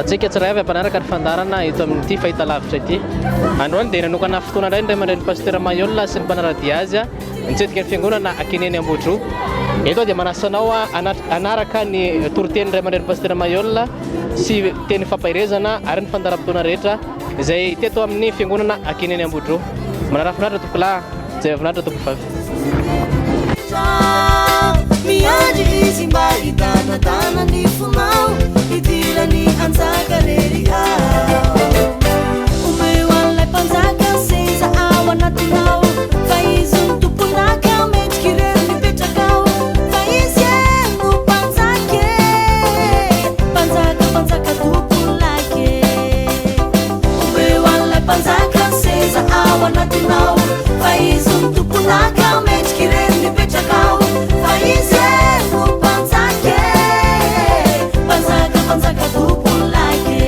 atsika tsiray avy ampanaraka ny fandarana eto amin'ity fahitalavitra ity. Androany dia nanokana fotoana indray ny aman-dren'ny pasteur Mayolina sy ny mpanaradia azy nitsidika ny fiangonana Akineny Ambotro. Eto dia manasanao anaraka ny toroteny ny aman-dren'ny pasteur Mayolina sy teny fampahirezana ary ny fandaram-potoana rehetra izay teto amin'ny fiangonana Akineny Ambotro. Manarafinaritra tompoko lahy, izay avinaritra tompoko vavy. Miandry izy mba hitanatana ny fonao hidirany anjaka rery ao omeo an'ilay mpanjaka seza ao anatinao fa izy ny tomponaka mendriky irery mipetraka ao fa izy no mpanjaka mpanjaka tompolake omeo an'ilay mpanjaka seza ao anatinao fa izy ny tomponaka mendriky irery mipetraka ao fa izy no mpanjaka tompolake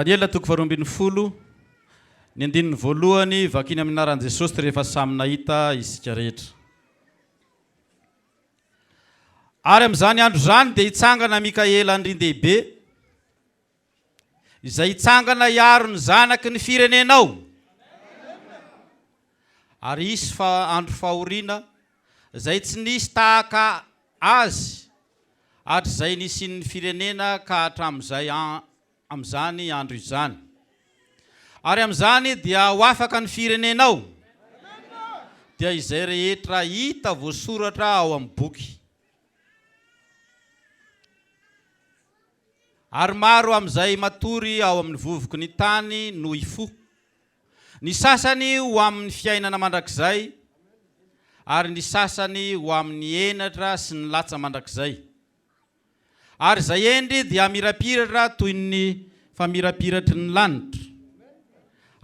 Daniela toko faharoambin'ny folo ny andininy voalohany vakiny amin'ny anaran'i Jesosy rehefa samy nahita isika rehetra. Ary amin'izany andro izany dia hitsangana Mikaela andrin-dehibe izay hitsangana hiaro ny zanaky ny firenenao. Ary isy andro fahoriana izay tsy nisy tahaka azy hatr'izay nisian'ny firenena ka hatramin'izay amin'izany andro izany. Ary amin'izany dia ho afaka ny firenenao dia izay rehetra hita voasoratra ao amin'ny boky. Ary maro amin'izay matory ao amin'ny vovoky ny tany no ifo. Ny sasany ho amin'ny fiainana mandrakizay ary ny sasany ho amin'ny enatra sy ny latsa mandrakizay. Ary izay endry dia mirapiratra toy ny famirapiratry ny lanitra.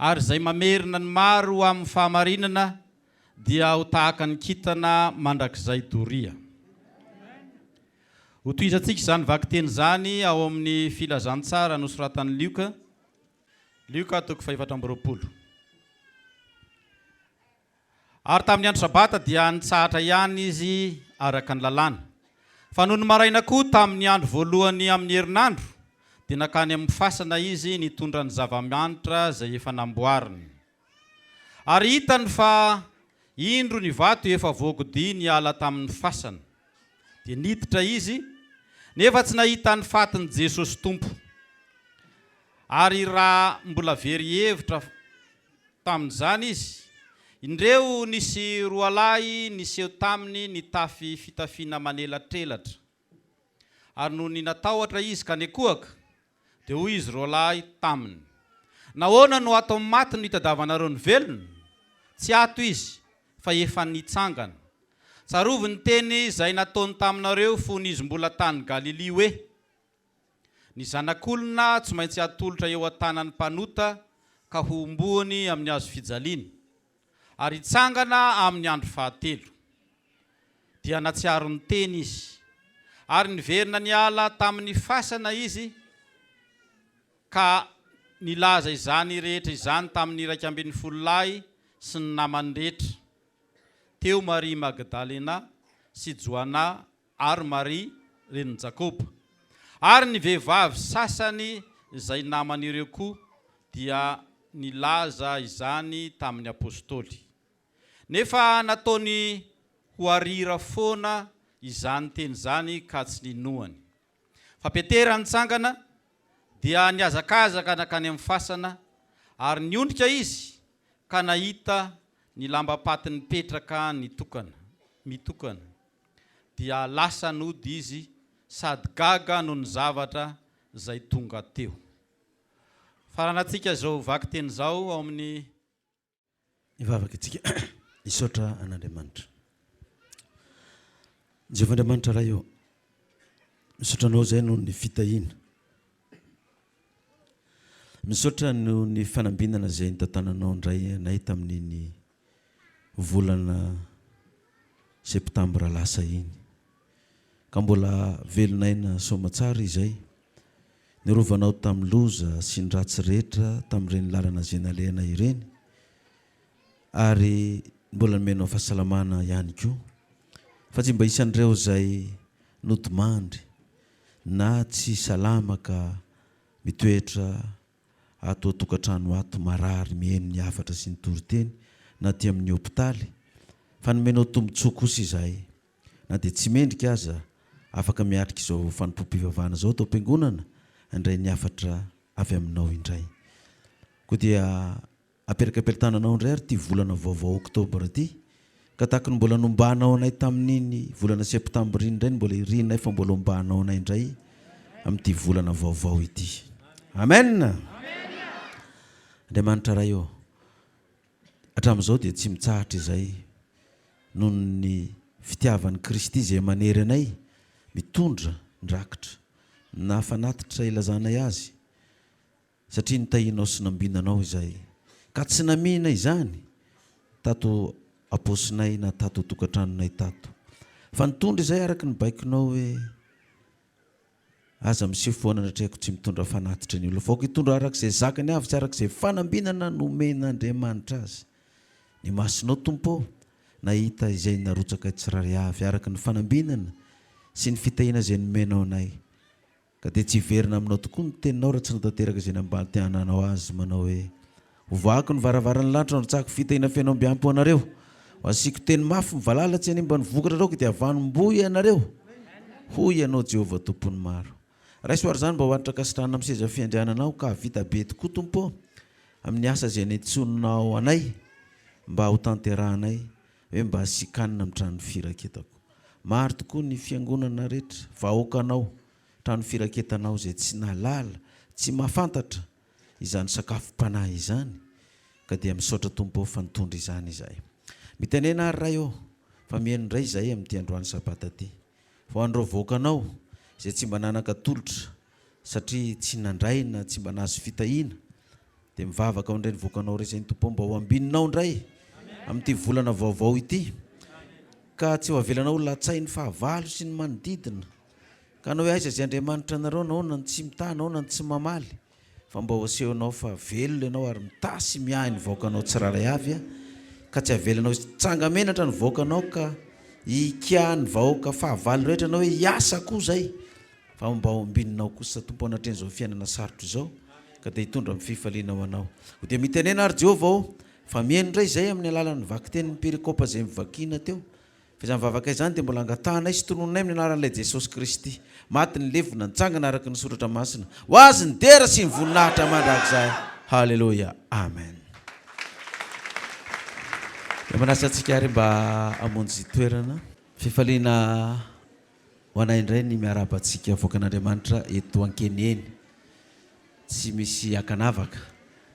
Ary izay mamerina ny maro amin'ny fahamarinana dia ho tahaka ny kintana mandrakizay doria. Ho toizantsika izany vakiteny izany ao amin'ny filazantsara nosoratan'ny Lioka. Lioka 4:20. Ary tamin'ny andro sabata dia nitsahatra ihany izy araka ny lalàna. Fa noho ny maraina koa tamin'ny andro voalohany amin'ny herinandro dia nakany amin'ny fasana izy nitondra ny zava-manitra izay efa namboariny. Ary hitany fa indro ny vato efa voagodia ny ala tamin'ny fasana. Dia niditra izy nefa tsy nahita ny fatiny Jesosy Tompo. Ary raha mbola very hevitra tamin'izany izy, indreo nisy roalahy niseho taminy nitafy fitafiana manelatrelatra. Ary noho ny natahotra izy ka nikohaka dia hoy izy roalahy taminy, nahoana no atao maty no hitadavanareo ny velona? Tsy ato izy fa efa nitsangana. Tsarovy ny teny izay nataony taminareo fony izy mbola tany Galili hoe, ny zanak'olona tsy maintsy atolotra eo an-tanan'ny mpanota ka ho omboany amin'ny hazo fijaliana. Ary hitsangana amin'ny andro fahatelo. Dia natsiaro ny teny izy. Ary niverina ny ala tamin'ny fasana izy ka nilaza izany rehetra izany tamin'ny 12 lahy sy ny namany rehetra. Teo Maria Magdalena sy Joana ary Maria reniny Jakoba. Ary ny vehivavy sasany izay naman'ireo koa dia nilaza izany tamin'ny apôstôly. Nefa nataony ho arira foana izany teny izany ka tsy ninoany. Fa Petera nitsangana dia niazakazaka nakany amin'ny fasana ary niondrika izy ka nahita ny lambam-patiny petraka mitokana. Dia lasa nody izy sady gaga noho ny zavatra izay tonga teo. Faranatsika izao vakiteny izao ao amin'ny ivavaka itsika isotra an'Andriamanitra. Jehovah Andriamanitra raha eo, misotranao izay noho ny fitahina, misotra noho ny fanambinana izay nitantananao indray anay tamin'iny volana septambra lasa iny, ka mbola velonaina soamatsara izay nirovanao tamin'ny loza sy ny ratsy rehetra tamin'ireny lalana izay nalehana ireny, ary mbola nomenao fahasalamana ihany koa. Fa tsy mba isan'ireo izay nodimandry na tsy salama ka mitoetra ato tokantrano ato marary mihaino ny hafatra sy ny toriteny na ty amin'ny hôpitaly, fa nomenao tombontsoa kosa izahay, na dia tsy mendrika aza afaka miatrika izao fanompoam-pivavahana izao tao am-piangonana indray ny hafatra avy aminao indray. Koa dia aperakapeltananao indray ary ty volana vaovao oktobra ty, ka tahaka ny mbola nombanao anay tamin'iny volana septambra iny indray, mbola irinay fa mbola ombanao anay indray amin'ity volana vaovao ity. Amen. Andriamanitra raha eo, hatramin'izao dia tsy mitsahatra izay noho ny fitiavan'i Kristy izay manery anay mitondra ndrakitra na fanatitra ilazanay azy, satria nitahinao sy nambinanao izay ka tsy namina izany tato apôsinay na tato ho tokantranonay tato, fa nitondra izay araka ny baikonao hoe aza miseho foana natreko tsy mitondra fanatitra ny olo faoko hitondra arak'izay zakany avy tsy arak'izay fanambinana nomen'Andriamanitra azy. Ny masonao tompo nahita izay narotsaka tsirary avy araka ny fanambinana sy ny fitahiana izay nomenao anay. Ka dia tsy verina aminao tokoa ny teninao raha tsy natanteraka izay nambany tiananao azy manao hoe hovaako ny varavaran'ny lanitra norotsako fitahiana fenao mbiampo anareo. Asiko teny mafy mivalalatsy any mba nivokatra reo dia avanomboy ianareo. Hoy ianao Jehovah tompony maro. Raisoary zany mba hoanitra kasitrana amin'ny seza fiandriananao ka vita be tokoa tompo amin'ny asa izay nitsononao anay mba ho tanterahanay hoe mba hasikanina amin'ny trano firaketako. Maro tokoa ny fiangonana rehetra vahoakanao trano firaketanao izay tsy nalala tsy mahafantatra izany sakafom-panahy izany ka dia misaotra tompo fa nitondra izany izahay. Mitenena ary raha eo fa mihaino indray izahay amin'ity androany sabata ty. Fa andro voakanao izay tsy mba nanaka tolotra satria tsy nandray na tsy mba nahazo fitahiana dia mivavaka ao indray ny voakanao rezay ny tompo mba ho ambininao indray amin'ity volana vaovao ity ka tsy ho avelanao latsainy fahavalo sy ny manodidina ka anao hoe aiza izay Andriamanitra anareo naona ny tsy mitana naona ny tsy mamaly fa mba ho asehonao fa velona ianao ary mitasy miahy ny voakanao tsiraray avy ka tsy avelanao tsanga menatra ny voakanao ka ikia ny vahoaka fahavalo rehetra anao hoe hiasa koa zay fa mba ho ambininao kosa tompo anatren'izao fiainana sarotro izao ka dia hitondra amin'ny fifaliana ho anao. Ho dia mitenena ary Jehovah fa mihaino indray izay amin'ny alalan'ny vakitenin'ny perikopa izay mivakina teo. Fa izany vavaka izany dia mbola angatahanay sy tonononay amin'ny anaran'ilay Jesosy Kristy maty ny levona nitsangana araka ny soratra masina ho azy ny dera sy ny voninahitra mandrakizay. Halleluja, amen. Dia manasa antsika ary mba hamonjy toerana fifaliana ho anay indray ny miarabantsika voakan'Andriamanitra eto an-Kenieny tsy misy akanavaka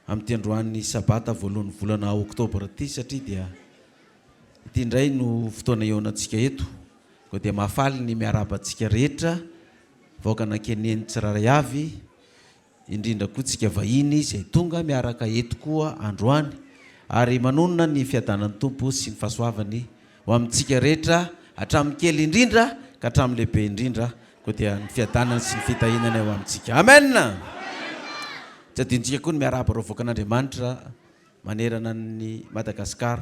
amin'ity androany sabata voalohan'ny volana oktobra ity satria dia ity indray no fotoana eonantsika eto ko dia mahafaly ny miarabantsika rehetra voakan'Kenieny tsiraray avy indrindra koa tsika vahiny izay tonga miaraka eto koa androany ary manonona ny fiadanan'ny tompo sy ny fahasoavany ho amintsika rehetra hatramin'ny kely indrindra ka hatramin'ny lehibe indrindra ko dia ny fiadanany sy ny fitahinany ho amintsika. Amen. Tsy adintsika koa ny miaraba reo voakan'Andriamanitra manerana ny Madagasikara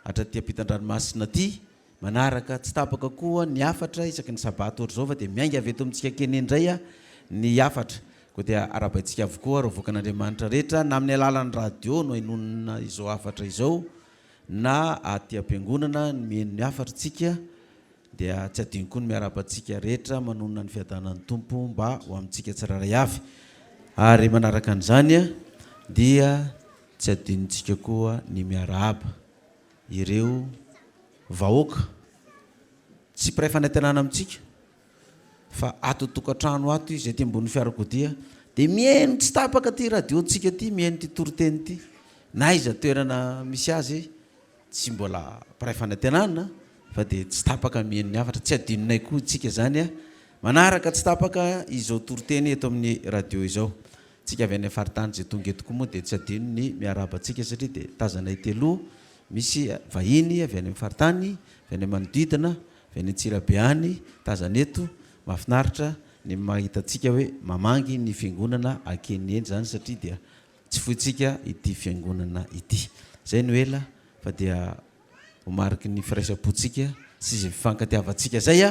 hatraty ampitan-dranomasina ty manaraka tsy tapaka koa ny afatra isaky ny sabata ohatra zao fa dia miainga avy eto amintsika keny indray ny afatra ko dia arabaintsika avokoa reo voakan'Andriamanitra rehetra na amin'ny alalan'ny radio no hinonona izao afatra izao na aty am-piangonana ny mihaino ny afatra tsika dia tsy adino koa ny miarabantsika rehetra manonona ny fiadanan'ny tompo mba ho amintsika tsiraray avy ary manaraka an'izany dia tsy adinontsika koa ny miarahaba ireo vahoaka tsy mpiray fanantenana amintsika fa ato tokantrano ato izy aty ambony fiarakodia dia mihaino tsy tapaka ty radiontsika ty mihaino ty toroteny ty na iza toerana misy azy tsy mbola mpiray fanantenana fa dia tsy tapaka mihaino ny afatra tsy adinonay koa tsika zany manaraka tsy tapaka izao toroteny eto amin'ny radio izao tsika avy any faritany zay tonga eto koa moa dia tsy adino ny miarabantsika satria dia tazanay teloha misy vahiny avy any amin'ny faritany avy any manodidina avy any Antsirabeany tazana eto mahafinaritra ny mahitantsika hoe mamangy ny fiangonana Kenieny zany satria dia tsy foitsika ity fiangonana ity zay no ela fa dia homariky ny firaisampotsika sy izay fifankatiavantsika zay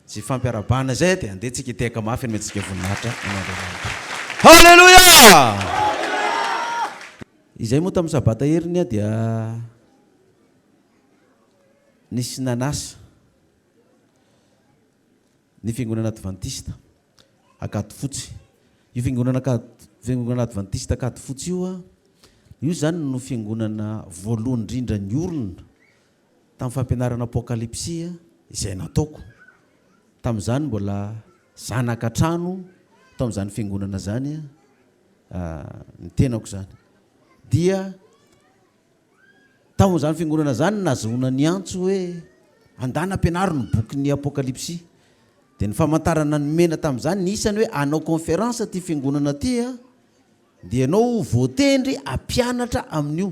sy fampiarabana zay dia andehantsika iteka mafy ny mentsika voninahitra an'Andriamanitra. Halleluja. Izay moa tamin'ny sabata heriny dia nisy nanasa ny fiangonana Adventista Akato Fotsy. Io fiangonana Adventista Akato Fotsy io zany no fiangonana voalohany indrindra ny olona tamin'ny fampianarana apokalipsia izay nataoko tamin'izany mbola zanaka trano tamin'izany fiangonana zany ny tenako zany dia tamin'izany fiangonana zany nazona ny antso hoe andana ampianaro ny boky ny apokalipsia dia ny famantarana ny mena tamin'izany ny isany hoe anao conférence ty fiangonana ty dia anao voatendry ampianatra amin'io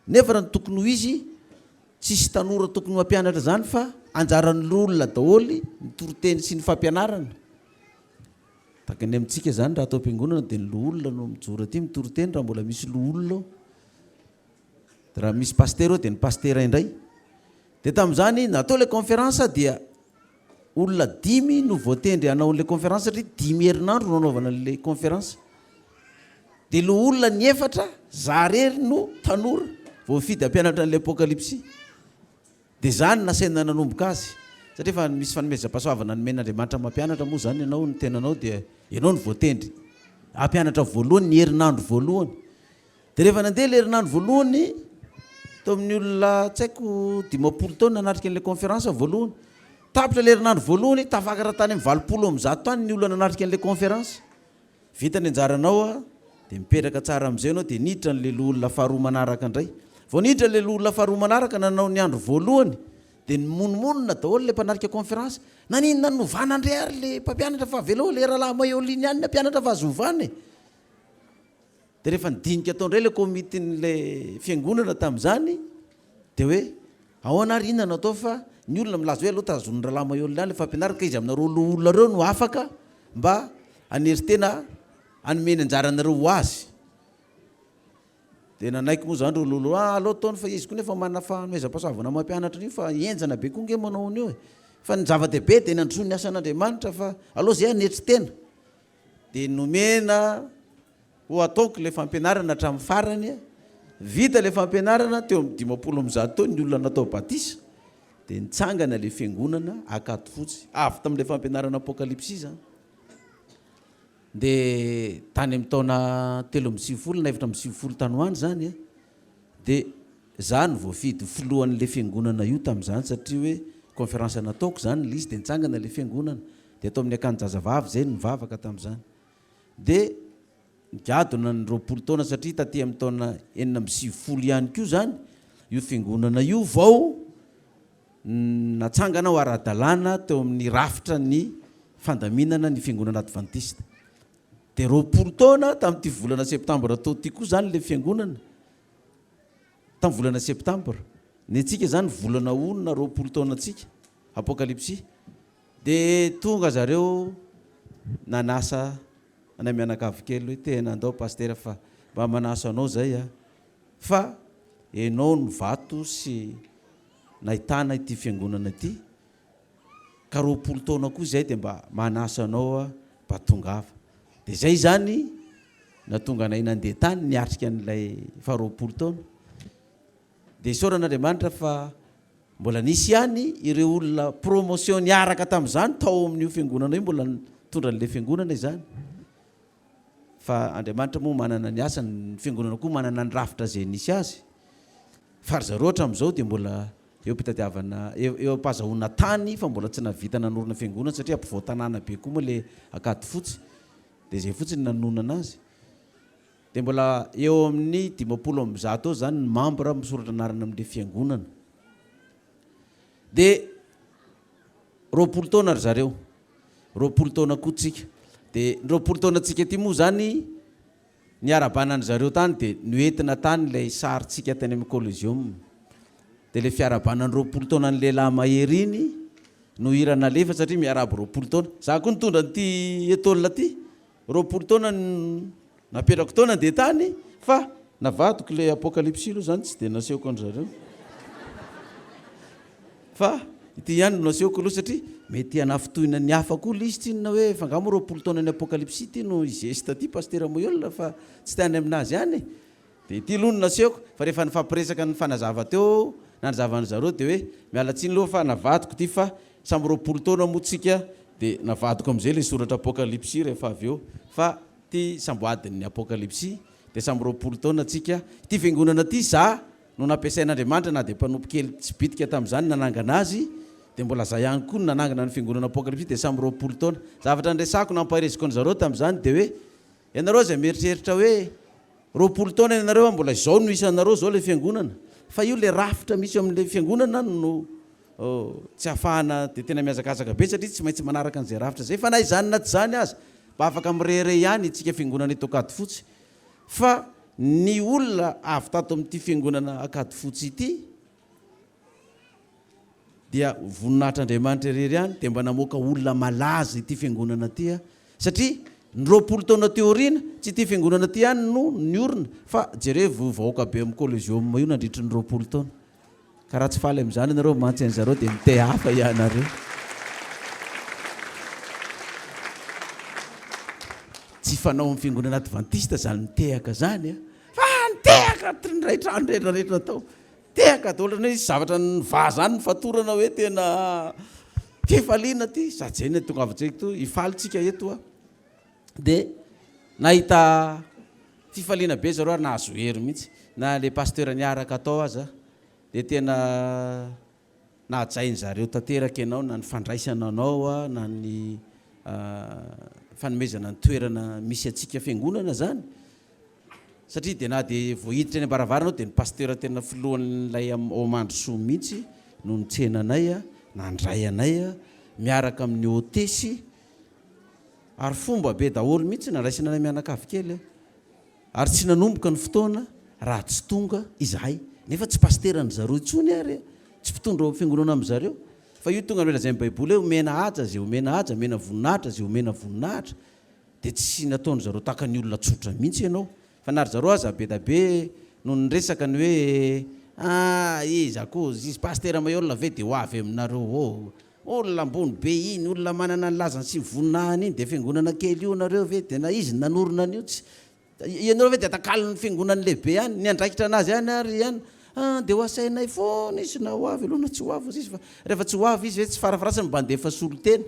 nefa raha ny tokony ho izy tsisy tanora tokony ho ampianatra zany fa anjaran'olona daholy ny toroteny sy ny fampianarana takany amintsika zany raha atao am-piangonana dia ny loholona no mijoro aty mitoroteny raha mbola misy loholona dia raha misy paster dia ny paster indray dia tamin'izany natao ilay conférence dia olona 5 no voatendry hanao an'ilay conférence satria 5 herinandro no anaovana an'ilay conférence dia lo olona ny 4 zarery no tanora voafidy ampianatra an'ilay apokalypsy dia zany nasaina nanomboka azy satria fa misy fanomezam-pahasoavana nomen'Andriamanitra mampianatra moa zany ianao ny tenanao dia ianao ny voatendry ampianatra voalohany ny herinandro voalohany dia rehefa nandeha ilay herinandro voalohany tao amin'ny olona tsy haiko 20 taona nanatrika an'ilay conférence voalohany tapitra ilay herinandro voalohany tafakatra tany amin'ny 20 am'zato tany ny olona nanatrika an'ilay conférence vita ny anjaranao dia mipetraka tsara amin'izay anao dia niditra n'ilay olona faharoa manaraka indray vao niditra ilay olona faharoa manaraka nanao ny andro voalohany dia nymonomonina daholo ilay mpanarika conférence naninona novana ndray ary ilay mpampianatra fa avelo ilay rahalahy mahioliny ihany ny mpianatra fa azovany dia rehefa nidinika tao indray ilay komitin'ilay fiangonana tamin'izany dia hoe ahoana ary inona natao fa ny olona milaza hoe aloha tazon'ny rahalahy mahioliny ihany ilay fampianaraka izy aminareo olona reo no afaka mba aneritena anomeny anjaranareo ho azy dia nanaiky moa zany olo aloha taony fa izy koa nefa manana fanomezam-pahasoavana mampianatra io fa enjana be koa nge manao an'io fa ny zava-dehibe dia nandroso ny asan'Andriamanitra fa aloha zay anetry tena dia nomena ho ataoko ilay fampianarana hatramin'ny farany vita ilay fampianarana teo amin'ny 50 am'zato tao ny olona natao batisa dia nitsangana ilay fiangonana akato fotsy avy tamin'ilay fampianarana apokalypsy zany dia tany amin'ny taona 3 na 7 tany hoany zany dia zany voafidy filohan'ilay fiangonana io tamin'izany satria hoe conférence nataoko zany lizy dia nitsangana ilay fiangonana dia atao amin'ny akanjazavavy zay nivavaka tamin'izany dia nigadona ny 20 taona satria taty amin'ny taona 9 ihany koa zany io fiangonana io vao natsangana ho ara-dalàna teo amin'ny rafitra ny fandaminana ny fiangonana adventiste dia 20 taona tamin'ity volana septambra tao ty koa zany ilay fiangonana tamin'ny volana septambra ny antsika zany volana onona 20 taona antsika apokalypsy dia tonga zareo nanasa ana mianakavy kely hoe tena andao paster fa mba manasa anao zay fa enao ny vato sy nahitana ity fiangonana ity ka 20 taona koa zay dia mba manasa anao mba tongava dia zay zany natonga anay nandeha tany niatrika an'ilay fa 20 taona dia isaoran'Andriamanitra fa mbola nisy ihany ireo olona promotion niaraka tamin'izany tao amin'io fiangonana io mbola nitondra n'ilay fiangonana izany fa Andriamanitra moa manana ny asa ny fiangonana koa manana ny rafitra zay nisy azy fa ry zareo hatramin'izao dia mbola eo mpitadiavana eo ampazahoana tany fa mbola tsy navita nanorina fiangonana satria ampivoan-tanàna be koa moa ilay akato fotsy dia zay fotsiny nanonana azy dia mbola eo amin'ny 50 am'zato eo zany ny membre misoratra anarana amin'ilay fiangonana dia 20 taona ry zareo 20 taona koa tsika dia 20 taona tsika ty moa zany niarabanany zareo tany dia noentina tany ilay saritsika tany amin'ny collégium dia ilay fiarabanany 20 taona ny lehilahy mahery iny no irana lefa satria miarabo 20 taona za koa nitondra nyty etolona ty 20 taona napetrako taona dia tany fa navadoko ilay apokalypsy aloha zany tsy dia naseoko an zareo fa ity ihany no naseoko aloha satria mety hanafitohina ny hafa koa lizy tsinona hoe fangamo 20 taona ny apokalypsy ity no izesta ty paster moyolona fa tsy tany aminazy ihany dia ity aloha no naseoko fa rehefa nifampiresaka ny fanazava teo nanazavany zareo dia hoe mialatsiny aloha fa navadoko ty fa samby 20 taona moa tsika dia navadoko amin'izay ilay soratra apokalypsy rehefa avy eo fa ty samboadin'ny apokalypsy dia samby 20 taona tsika ity fiangonana ty za no nampiasain'Andriamanitra na dia mpanompo kely tsy bitika tamin'izany nanangana azy dia mbola za ihany koa nanangana ny fiangonana apokalypsy dia samby 20 taona zavatra nresako nampaharesiko ny zareo tamin'izany dia hoe ianareo zay mieritreritra hoe 20 taona ianareo mbola izao no isanareo zao ilay fiangonana fa io ilay rafitra misy amin'ilay fiangonana no tsy hafahana dia tena miazakazaka be satria tsy maintsy manaraka an'izay rafitra zay fa na izany na tsy zany azy mba afaka mirere ihany itsika fiangonana eto akady fotsy fa ny olona avy tato amin'ity fiangonana akady fotsy ity dia voninahitr'Andriamanitra irery ihany dia mba namoaka olona malaza ity fiangonana ty satria ny 20 taona teoriana tsy ty fiangonana ty ihany no ny orina fa jere vahoaka be amin'ny collegium io nandritry ny 20 taona ka raha tsy faly amin'izany ianareo mantsy an'zareo dia mite hafa ianareo tsy fanao amin'ny fiangonana adventiste zany mitehaka zany a fa nitehaka nraitrandretrarehetra tao tehaka dolana izy zavatra ny va zany ny fatorana hoe tena fifaliana ty sady zay ny tonga avatsaiky to ifalitsika eto a dia nahita fifaliana be zareo ary nahazo hery mihitsy na le pasteur niaraka atao aza dia tena nahajainy zareo tanteraka ianao na ny fandraisana anao a na ny fanomezana ny toerana misy atsika fiangonana zany satria dia na dia voahiditra eny ambaravarana ao dia ny pasteur tena filohan'lay ao mandrosoa mihitsy no nitsenanay a nandray anay a miaraka amin'ny hôtesy ary fomba be daholo mihitsy nandraisana anay mianakavy kely ary tsy nanomboka ny fotoana raha tsy tonga izahay nefa tsy pasterany zareo itsony ary tsy mpitondra ao fiangonana amin'zareo fa io tonga ny lazay baiboly hoe omena haja zay omena haja mena voninahitra zay omena voninahitra dia tsy nataony zareo taka ny olona tsotra mihitsy ianao fa nary zareo aza be da be no nyresaka ny hoe iza koa izy paster maolona ve dia ho avy aminareo olona ambony be iny olona manana ny lazany sy voninahiny iny dia fiangonana kely io nareo ve dia na izy nanorona an'io tsy ianareo ve dia takalony fiangonany lehibe any ny andraikitra anazy any ary ihany dia ho asainay foana izy na ho avy aloha na tsy ho avy izy fa rehefa tsy ho avy izy hoe tsy farafarasany mba ndefa solo tena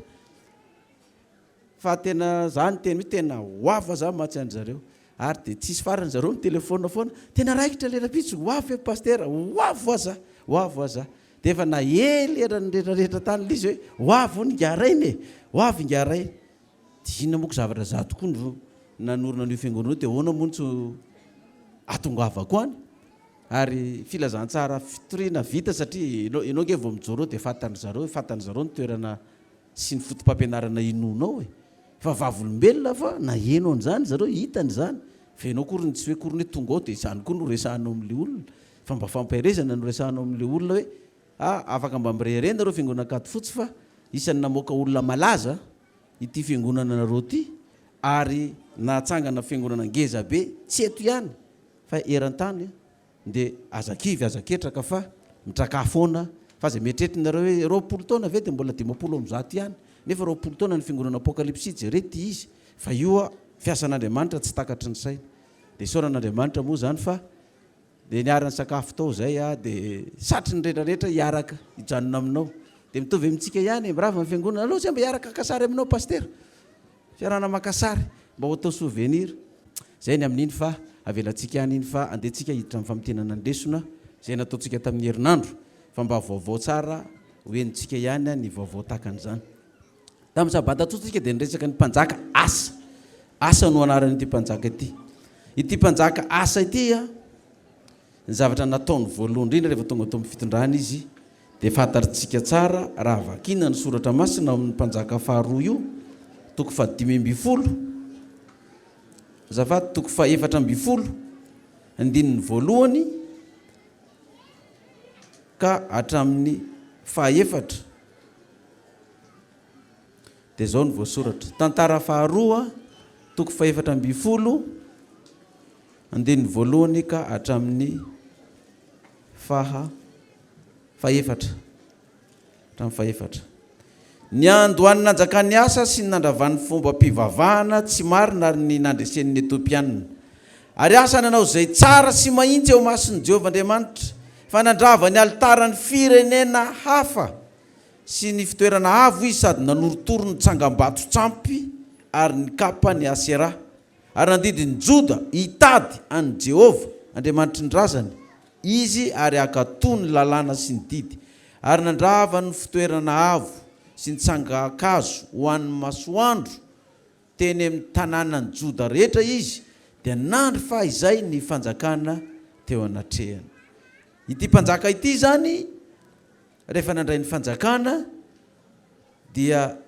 fa tena zany teny hoe tena ho ava za matsy an'zareo ary dia tsisy farany zareo ny telefona foana tena raikitra lerapitsy ho avy paster ho avo aza ho avo aza dia efa na ely erany rehetrarehetra tany l izy hoe ho avo nygarainy ho avy ngarainy dina moko zavatra za tokoa no nanorona n'io fiangonana dia hoana montsy atongavako any ary filazantsara fitoriana vita satria ianao nge vao mijoro dia fantany zareo ny toerana sy ny fotom-pampianarana inonao fa vavolombelona fa na eno an'izany zareo hitany zany fa ianao kory tsy hoe kory ny hoe tonga ao dia izany koa no resahanao amin'le olona fa mba fampahirezana no resahanao amin'le olona hoe afaka mba mirehireny nareo fiangonana akato fotsy fa isan'ny namoaka olona malaza ity fiangonana nareo ty ary nahatsangana fiangonana ngeza be tsy eto ihany fa eran-tany dia azakivy azaketraka fa mitrakafoana fa zay mietretinareo hoe 20 taona ve dia mbola 10 am'zato ihany nefa 20 taona ny fiangonana apokalipsy jerety izy fa io fiasan'Andriamanitra tsy takatry ny saina dia isaoran'Andriamanitra moa zany fa dia niarany sakafo tao zay dia satry ny rehetrarehetra hiaraka hijanona aminao dia mitovy amintsika ihany mirava ny fiangonana aloha zay mba hiaraka kasary aminao paster fiarana makasary mba ho atao souvenir zay ny amin'iny fa avelantsika ihany iny fa andehantsika hiditra amin'ny famitenana ny lesona zay nataontsika tamin'ny herinandro fa mba vaovao tsara hoenitsika ihany ny vaovao takan'izany tamin'ny sabata totsika dia niresaka ny mpanjaka asa no anaran'ity mpanjaka ity mpanjaka asa ity ny zavatra nataony voalohany indrindra rehefa tonga tao amin'ny fitondrana izy dia fantaritsika tsara raha vakina ny soratra masina amin'ny mpanjaka faharoa io toko fa 5 zafady toko fa 4 andininy voalohany ka hatramin'ny fahaefatra dia zao ny voasoratra tantara faharoa toko fa 4 andininy voalohany ka hatramin'ny fahaefatra ny andohany nanjakany asa sy ny nandravan'ny fomba mpivavahana tsy marina ary ny nandresen'ny etiopianina ary asa nanao zay tsara sy mahintsy eo mason'ny Jehovah Andriamanitra fa nandrava ny altarany firenena hafa sy ny fitoerana avo izy sady nanorotoro ny tsangambato tsampy ary ny kapa ny Asera ary nandidiny Joda hitady any Jehovah Andriamanitry ny razany izy ary akatoy ny lalàna sy ny didy ary nandrava ny fitoerana avo sy ny tsangakazo ho an'ny masoandro teny amin'ny tanànany Joda rehetra izy dia nandry fa izay ny fanjakana teo anatrehany ity mpanjaka ity zany rehefa nandray ny fanjakana dia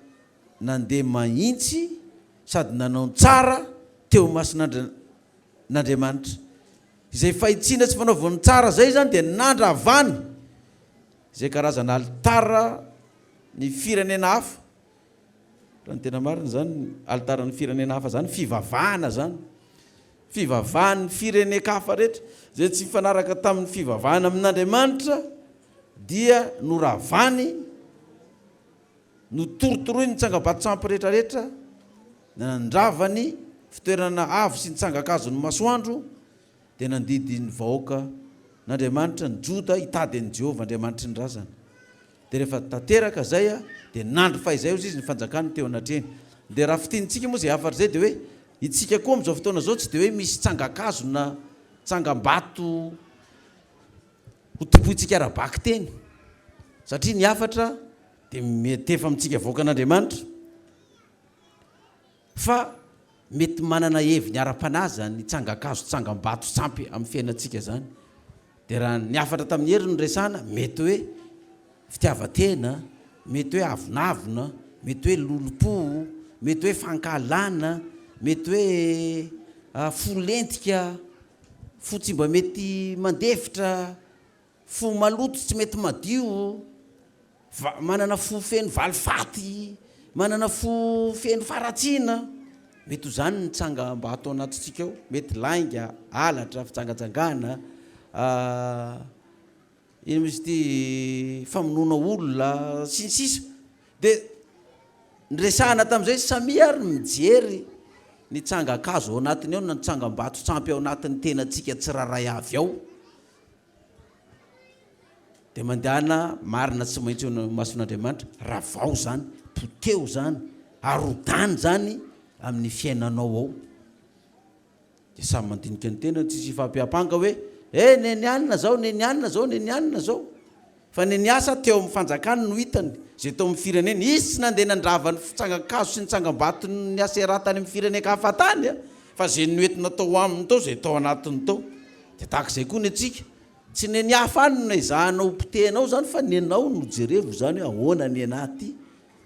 nandeha mahintsy sady nanao tsara teo masin'Andriamanitra izay fahitsiana tsy fanaovany tsara zay zany dia nandra avany zay karazana altara ny firenena hafa raha ny tena marina zany altaran'ny firenena hafa zany fivavahana zany fivavahan'ny firenekahafa rehetra zay tsy mifanaraka tamin'ny fivavahana amin'Andriamanitra dia noravany no torotoroy ny tsangam-bato-tsampy rehetrarehetra nandravany fitoerana avo sy ny tsangakazo ny masoandro dia nandidy ny vahoaka n'Andriamanitra ny Joda hitady an'i Jehovah Andriamanitry ny razana dia rehefa tanteraka zay dia nandro fahizay izy ny fanjakany teo anatreny dia raha fitinitsika moa zay afatra zay dia hoe itsika koa amin'izao fotoana zao tsy dia hoe misy tsangakazo na tsangam-bato hotopoitsika arabaky teny satria ny afatra dia mety efa amintsika vahoaka an'Andriamanitra fa mety manana hevy ny ara-panahy zany tsangakazo tsangam-bato sampy amin'ny fiainantsika zany dia raha ny afatra tamin'ny heri no resana mety hoe fitiavatena mety hoe avonavona mety hoe lolopo mety hoe fankalana mety hoe folentika fo tsy mba mety mandefitra fo maloto tsy mety madio manana fo feno valifaty manana fo feno faratsiana mety ho zany ny tsangam-bato anatintsika ao mety lainga alatra fitsangajangana ino misy ty famonoana olona sinsisa dia nyresahana tamin'izay samy ary mijery ny tsangakazo ao anatiny ao na ny tsangam-bato tsampy ao anatin'ny tenatsika tsiraray avy ao dia mandehana marina tsy maintsy eo mason'Andriamanitra ravao zany poteo zany arodany zany amin'ny fiainanao ao dia samy mandinika ny tena tsisy fampiapanga hoe nenianina zao nenianina zao nenianina zao fa neniasa teo amin'ny fanjakany no hitany zay tao amin'ny firenena izy tsy nandeha nandravany fitsangakazo sy ny tsangam-bato ny aseratany amin'ny fireneka hafa tany fa zay noentina tao aminy tao zay tao anatiny tao dia tahak'izay koa ny atsika tsy neny hafa any no izahanao potehnao zany fa nenao no jerevo zany hoe ahoana ny anaty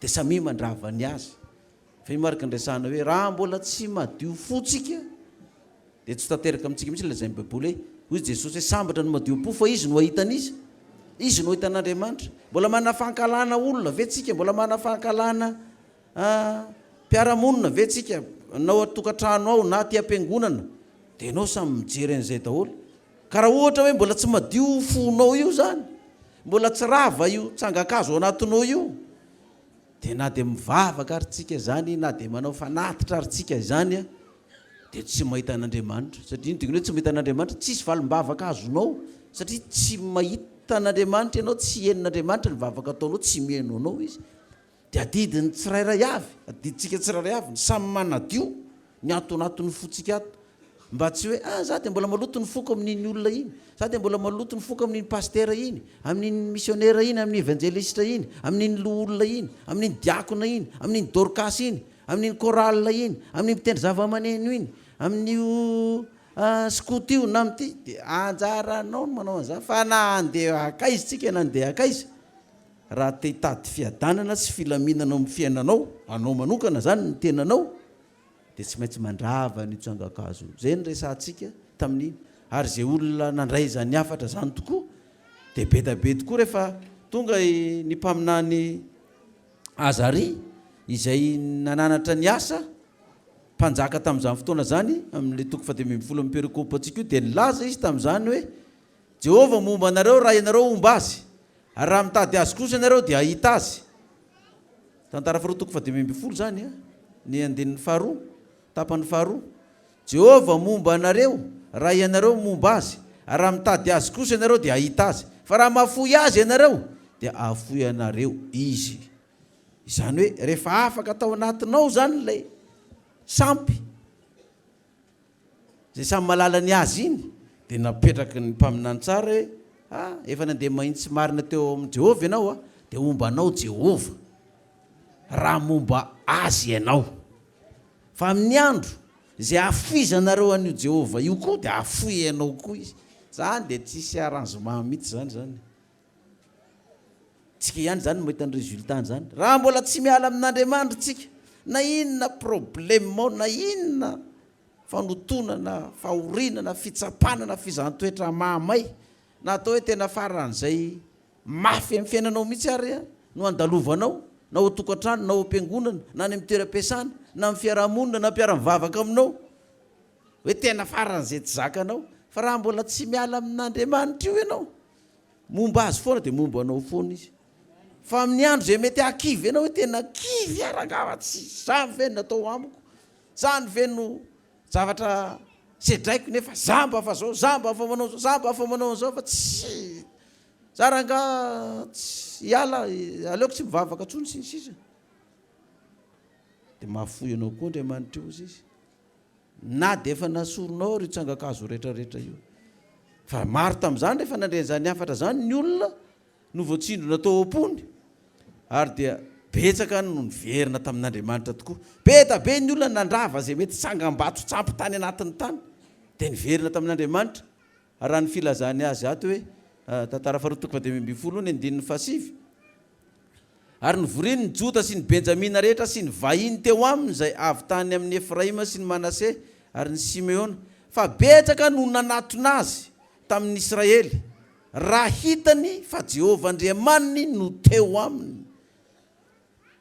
dia samy mandravany azy fa imarika nresahana hoe raha mbola tsy madio fotsika dia tsy tanteraka amintsika mihitsy lazay baiboly hoe hoy Jesosy hoe sambatra no madio po fa izy no ahitany izy no hitan'Andriamanitra mbola manana fankalana olona ve tsika mbola manana fankalana mpiaramonina ve tsika nao atokantrano ao na ty am-piangonana dia ianao samy mijery an'izay daholo ka raha ohatra hoe mbola tsy madio fonao io zany mbola tsy rava io tsangakazo ao anatinao io dia na dia mivavaka ary tsika zany na dia manao fanatitra ary tsika zany dia tsy mahita an'Andriamanitra satria niteny hoe tsy mahita an'Andriamanitra tsisy valim-bavaka azonao satria tsy mahita an'Andriamanitra ianao tsy henin'Andriamanitra ny vavaka ataonao tsy miheno anao izy dia adidiny tsirairay avy adiditsika tsirairay avy ny samy manadio ny atoanaton'ny fotsika ato mba tsy hoe za dia mbola maloto ny foko amin'iny olona iny za dia mbola maloto ny foko amin'iny pastera iny amin'iny missionnaire iny amin'ny évangéliste iny amin'iny loolona iny amin'iny diakona iny amin'iny dorcas iny amin'iny chorale iny amin'iny mitendry zava-maneno iny amin'io scout io na amity dia anjaranao no manao an'izany fa na andeha akaizy tsika na andeha akaizy raha te hitady fiadanana sy filaminana amin'ny fiainanao anao manokana zany ny tenanao dia tsy maintsy mandrava ny tsangakazo zay ny resantsika tamin'iny ary zay olona nandray zany afatra zany tokoa dia be da be tokoa rehefa tonga ny mpaminany Azary izay nananatra ny asa mpanjaka tamin'izany fotoana zany amin'le toko 10 perikopy antsika io dia nilaza izy tamin'izany hoe Jehovah momba anareo raha ianareo omba azy ary raha mitady azy kosa ianareo dia ahita azy tantara faharoa toko 10 zany ny andinin'ny faharoa tapany faharoa Jehovah momba anareo raha ianareo momba azy ary raha mitady azy kosa ianareo dia ahita azy fa raha mahafoy azy ianareo dia ahafoy anareo izy izany hoe rehefa afaka atao anatinao zany ilay sampy zay samy malala ny azy iny dia napetraky ny mpaminany tsara hoe efa nandeha mahitsy marina teo amin'ny Jehovah ianao dia ombanao Jehovah raha momba azy ianao fa amin'ny andro zay afizanareo an'io Jehovah io koa dia afoy ianao koa izy zany dia tsisy arrangement mihitsy zany tsika ihany zany mahita ny résultat zany raha mbola tsy miala amin'Andriamanitra tsika na inona problème ao na inona fanotona na fahorina na fitsapana na fizahanttoetra mahamay na atao hoe tena faran'izay mafy amin'ny fiainanao mihitsy ary no andalovanao na ao tokantrano na ao am-piangonana na any amin'ny toeram-piasana na amin'ny fiarahamonina na mpiara-mivavaka aminao hoe tena faran'izay tsy zakanao fa raha mbola tsy miala amin'Andriamanitra io ianao momba azy foana dia momba anao foana izy fa amin'ny andro zay mety akivy ianao hoe tena kivy arangava tsy zany ve natao amiko zany ve no zavatra sedraiko nefa zamba fa zao zamba fa manao zao zamba fa manao zao fa tsy zaranga tsy hiala aleoko tsy mivavaka tsony sy ny sisa dia mahafoy anao koa Andriamanitra io izy na dia efa nasoronao ry tsangakazo rehetrarehetra io fa maro tamin'izany rehefa nandren'izany hafatra zany ny olona no voatsindro natao am-pony ary dia betsaka no niverina tamin'Andriamanitra tokoa be da be ny olona nandrava zay mety sangam-bato tsampy tany anatin'ny tany dia niverina tamin'Andriamanitra raha ny filazany azy ato hoe tantara faharoa toko 10 ny 9 ary nivoriny ny Jota sy ny Benjamina rehetra sy ny vahiny teo aminy izay avy tany amin'ny Efraima sy ny Manase ary ny Simeona fa betsaka no nanatona azy tamin'ny Israely raha hitany fa Jehovah Andriamaniny no teo aminy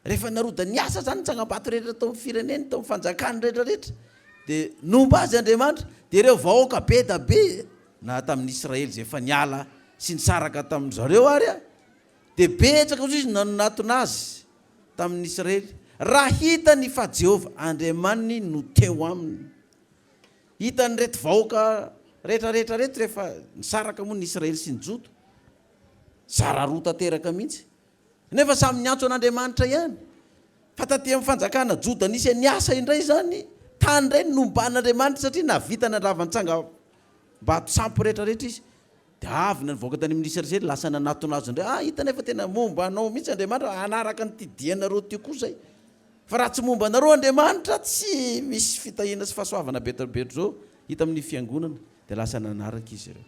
rehefa naroda ny asa zany tsangam-bato rehetra tao amin'ny fireneny tao amin'ny fanjakany rehetrarehetra dia nomba azy Andriamanitra dia ireo vahoaka be da be na tamin'ny Israely zay efa niala sy nisaraka tamin'izareo ary dia betsaka ozy izy nanatona azy tamin'ny Israely raha hitany fa Jehovah Andriamaniny no teo aminy hitany reto vahoaka rehetrarehetrarehetra rehefa nisaraka moa ny Israely sy ny Jota zara roa tanteraka mihitsy nefa samy niantso an'Andriamanitra ihany fa taty amin'ny fanjakana Jota nisy niasa indray zany tany iray nomban'Andriamanitra satria navita nandrava nitsangam-bato sampy rehetrarehetra izy dia avy navoaka tany amin'ny Israely lasa nanatona azy indray hitany efa tena momba anao mihitsy Andriamanitra anaraka ny tidianareo ty koa zay fa raha tsy momba anareo Andriamanitra tsy misy fitahiana sy fahasoavana betrabetro zao hita amin'ny fiangonana dia lasa nanaraka izy ireo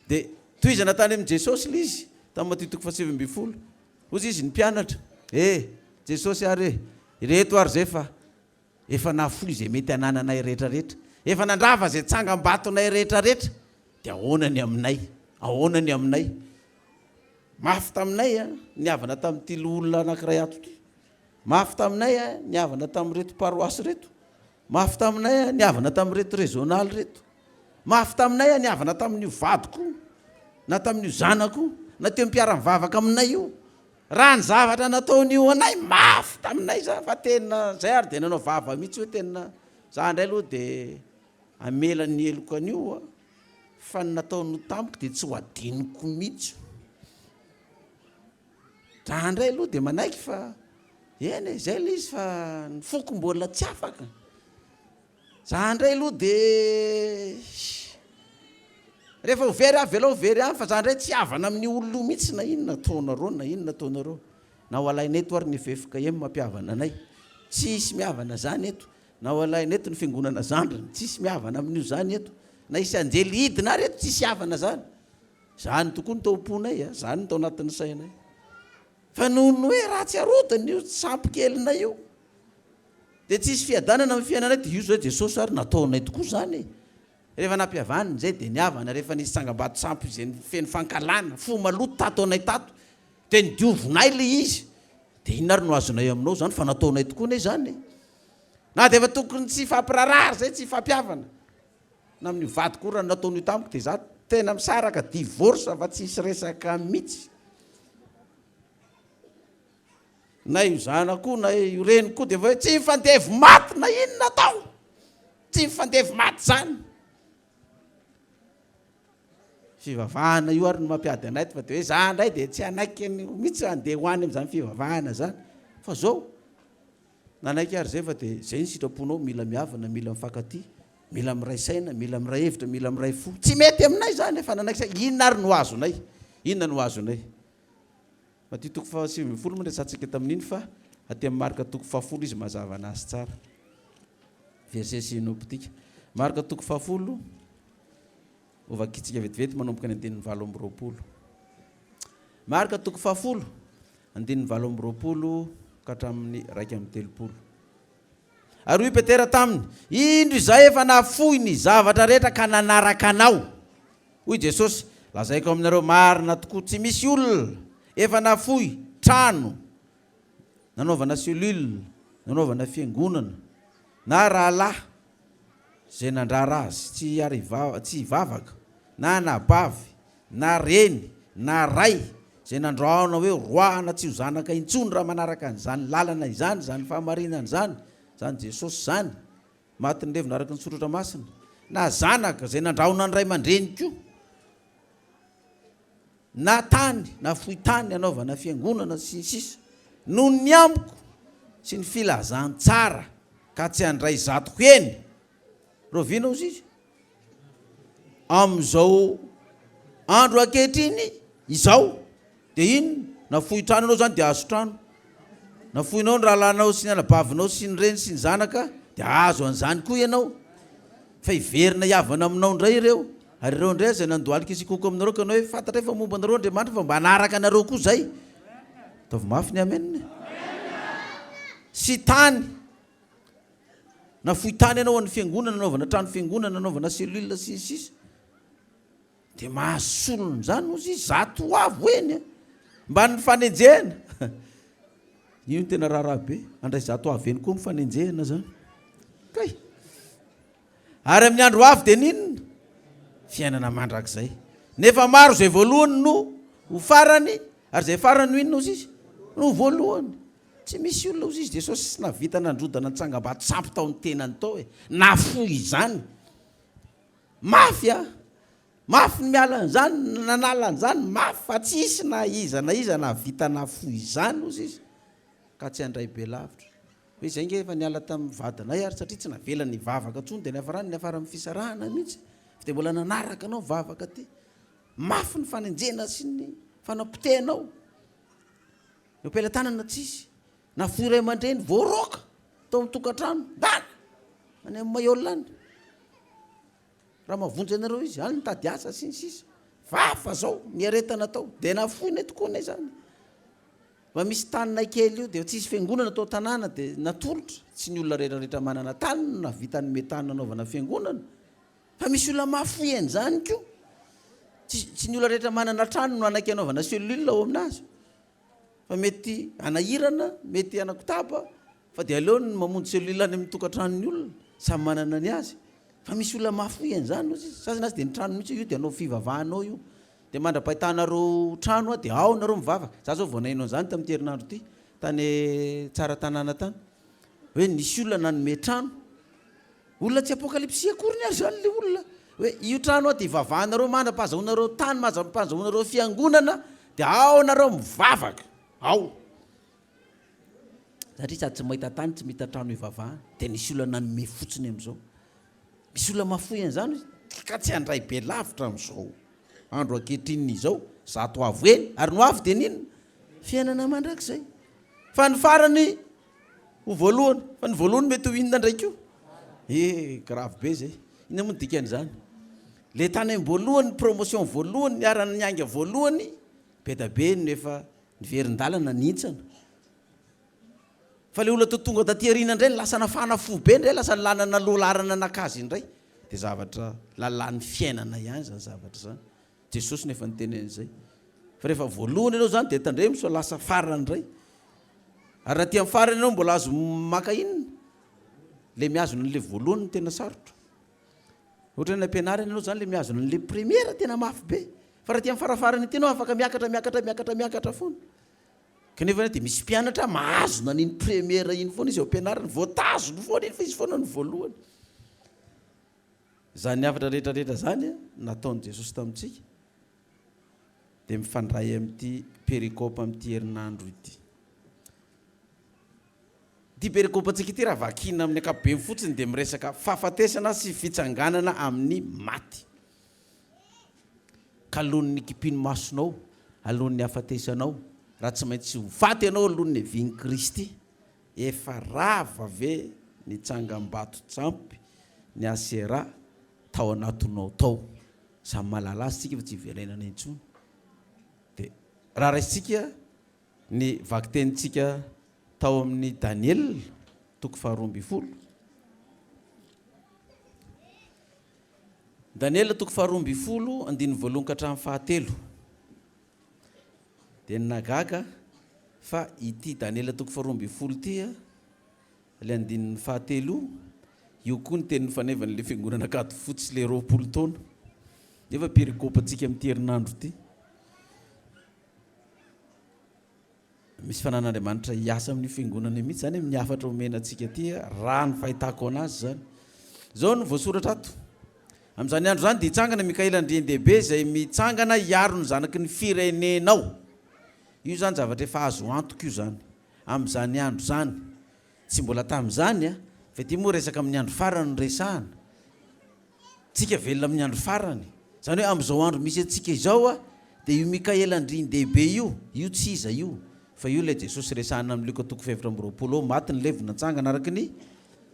dia tohizana tany amin'ny Jesosy le izy tamin'ny Mateo toko 7 ozy izy ny mpianatra Jesosy ary reto ary zay fa efa nafoy zay mety anananay rehetrarehetra efa nandrava zay tsangam-batonay rehetrarehetra dia ahoanany aminay mafy taminay niavana tamin'ity olona anankiray ato ty mafy taminay niavana tamin'reto paroasy reto mafy taminay niavana tamin'reto régional reto mafy taminay niavana tamin'io vadiko na tamin'io zanako na teo mpiara-mivavaka aminay io raha ny zavatra nataon'io anay mafy taminay za fa tena zay ary dia nanao vava mihitsy hoe tena za indray aloha dia amela ny eloko an'io fa ny nataon'ny tampoka dia tsy ho adiniko mihitsy za indray aloha dia manaiky fa eny zay le izy fa ny foko mbola tsy afaka za indray aloha dia rehefa overy avy ela overy any fa za indray tsy havana amin'ny olona mihitsy na inona ataonareo na ho alainay eto ary nifefika emy mampiavana anay tsisy mihavana zany eto na ho alainay eto ny fiangonana zandrana tsisy mihavana amin'io zany eto na isy anjely hidina ary eto tsisy havana zany zany tokoa ny taomponay zany ny tao anatin'ny sainay fa noho ny hoe raha tsy arodana io sampy kelina io dia tsisy fiadanana amin'ny fiainanay dia io zao Jesosy ary nataonay tokoa zany rehefa nampiavaniny zay dia niavana rehefa nisy tsangam-bato sampy zay feno fankalana fo maloto tato anay tato dia nidiovonay le izy dia inona ary no azonay aminao zany fa nataonay tokoa ne zany na dia efa tokony tsy fampirarary zay tsy fampiavana na amin'ny vady koa raha nataon'io tampoka dia za tena misaraka divorce fa tsy isy resaka mihitsy na io zanako na io reny koa dia fa hoe tsy mifandevy maty na inona atao tsy mifandevy maty zany fivavahana io ary no mampiady anay fa dia hoe za indray dia tsy anaiky mihitsy andeha hoany amin'izany fivavahana zany fa zao nanaiky ary zay fa dia zay ny sitraponao mila mihavana mila mifankaty mila miray saina mila miray hevitra mila miray fo tsy mety aminay zany efa nanaiky say inona ary no azonay inona no azonay Mateo toko 7 mandray satsika tamin'iny fa aty amin'ny marika toko 10 izy mazava anazy tsara verset synoptika marika toko 10 ovakitsika vetivety manomboka ny 9:20 marika toko 10 9:20 ka hatramin'ny 1:30 ary hoy Petera taminy indro izay efa nafoy ny zavatra rehetra ka nanaraka anao hoy Jesosy lazaiko aminareo marina tokoa tsy misy olona efa nafoy trano nanaovana cellule, nanaovana fiangonana na rahalahy zay nandrara azy tsy hivavaka na nabavy na reny na ray zay nandraona hoe roahana tsy ho zanaka intsony raha manaraka an'izany lalana izany, zany fahamarinana zany, zany Jesosy zany maty ny levina araka ny soratra masina, na zanaka zay nandraona ny ray aman-dreny koa, na tany na fohy tany anaovana fiangonana sy ny sisa, no ny amiko sy ny filazantsara ka tsy handray zatoko eny rovinao izy am'izao andro ankehitriny izao dia ino na fohy trano anao zany dia azo trano, na fohinao ny rahalanao sy ny anabavinao sy ny reny sy ny zanaka dia azo an'izany koa ianao, fa hiverina hiavana aminao indray ireo, ary ireo indray zay nandohalika isikoko aminareo ka anao hoe fantatra fa momba anareo Andriamanitra fa mba hanaraka anareo koa zay. Ataovy mafy ny amen. Sy tany na fohy tany ianao amin'ny fiangonana, nanaovana trano fiangonana, nanaovana cellule sy sisa dia mahasolona zany ozy zato avo eny mba ny fanenjehana. Io tena raharaha be, andray zato avo eny koa mifanenjehana zany kay. Ary amin'ny andro avy dia ninona fiainana mandrakizay, nefa maro zay voalohany no ho farany, ary zay farany no inona ozy izy no voalohany. Tsy misy olona ozy izy Jesosy sy navita nandrodana nitsangambato sampy tao ny tenany tao e, nafoy izany mafy mafy ny miala an'izany nanala an'izany mafy, fa tsisy na iza navita nafoy izany ozy izy ka tsy handray be lavitra. Hoe izay nge efa niala tamin'ny vadanay ary satria tsy navela ny vavaka ntsony dia ny afara amin'ny fisarahana mihitsy, fa dia mbola nanaraka anao vavaka ty, mafy ny fanenjena sy ny fanapitenao. Eo am-pelantanana tsisy na fohy ray aman-dreny voaroka tao amin'ny tokantrano dana any amin'ny Mayolany, raha mavonjy anareo izy any mitady asa sy ny sisa, vafa zao niaretana tao dia nafoy ny tokoa nay zany. Fa misy tanina kely io dia tsisy fiangonana tao tanàna dia natolotra, tsy ny olona rehetrarehetra manana tany na vitany metany nanaovana fiangonana, fa misy olona mafoy an'izany koa, tsy ny olona rehetra manana trano no anaky anaovana cellule ao aminazy, fa mety anahirana, mety anakotaba, fa dia aleo ny mamonjy cellule any amin'ny tokantranony olona samy manana ny azy, fa misy olona mafoy an'izany ozy sasy nazy dia ny trano mihitsy io dia anao fivavahanao io, dia mandra-pahitanareo trano dia ao nareo mivavaka. Za zao vao nahinao an'izany tamin'ny herinandro ty tany tsara tanàna tany, hoe nisy olona nanome trano, olona tsy apokalipsia akory ny ary zany le olona, hoe io trano dia ivavahanareo mandra-pahazaonareo tany, mandra-pahazaonareo fiangonana, dia ao nareo mivavaka ao, satria sady tsy mahita tany tsy mahita trano ivavahana, dia nisy olona nanome fotsiny amin'izao. Misy olona mafoy an'izany ka tsy handray be lavitra amin'izao andro ankehitriny izao, zato avo eny, ary no avy dia ninona fiainana mandrakizay. Fa ny farany ho voalohany, fa ny voalohany mety ho inona ndraiky io grave be zay. Ina moa ny dikan'izany, le tany am-voalohany, promotion voalohany, niarana nianga voalohany, be da be no efa niverin-dalana nintsana, fa le olona tonga taty arina indray lasa nafana fo be indray, lasa nilanana lohalarana anakazy indray, dia zavatra lalan'ny fiainana ihany zany zavatra zany. Jesosy nefa nitenen'izay, fa rehefa voalohany ianao zany dia tandremo so lasa farany indray, ary raha ty amin'ny farany ianao mbola azo maka inona le miazona n'le voalohany no tena sarotra. Ohatra ny ampianarana ianao zany le miazona n'le première tena mafy be, fa raha ty amin'ny farafarany ty ianao afaka miakatra foana. Kanefa dia misy mpianatra mahazona n'iny première iny foana izy ao ampianarana, voatazony foana iny fa izy foana ny voalohany. Zany afatra rehetrarehetra zany nataon'i Jesosy tamintsika dia mifandray amin'ity perikôpa amin'ity herinandro ity. Ity perikôpa antsika ity raha vakina amin'ny ankapobeny fotsiny dia miresaka fahafatesana sy fitsanganana amin'ny maty. Ka alon'ny kipiny masonao, alon'ny hafatesanao, raha tsy maintsy ho faty ianao alon'ny vin'i Kristy, efa rava ve ny tsangam-bato tsampy, ny asera tao anatinao tao, samy malala azy tsika fa tsy hiverenana intsony. Dia raha raisitsika ny vakitenitsika tao amin'ny Daniel toko 12. Daniel toko 12 andiny voalohany ka hatramin'ny 7. Dia nagaga fa ity Daniela toko faharoamby folo ty le andinin'ny fahatelo io koa ny tenin'ny fanevany le fiangonana akato fotsy le 20 taona nefa perikôpantsika amin'ity herinandro ty misy fanan'Andriamanitra hiasa amin'ny fiangonana mihitsy zany amin'ny afatra omena antsika ty raha ny fahitako anazy zany zao no voasoratra ato amin'izany andro zany dia hitsangana Mikaela Andriandehibe izay mitsangana hiaro ny zanaky ny firenenao io zany zavatra efa azo antoka io zany amin'izany andro zany tsy mbola tamin'izany fa ty moa resaka amin'ny andro farany ny resahana tsika velona amin'ny andro farany zany hoe amin'izao andro misy atsika izao dia io Mikaela Andriandehibe io tsy iza io fa io le Jesosy resahana amin'ny Luka 4:20 maty ny levina tsangana araky ny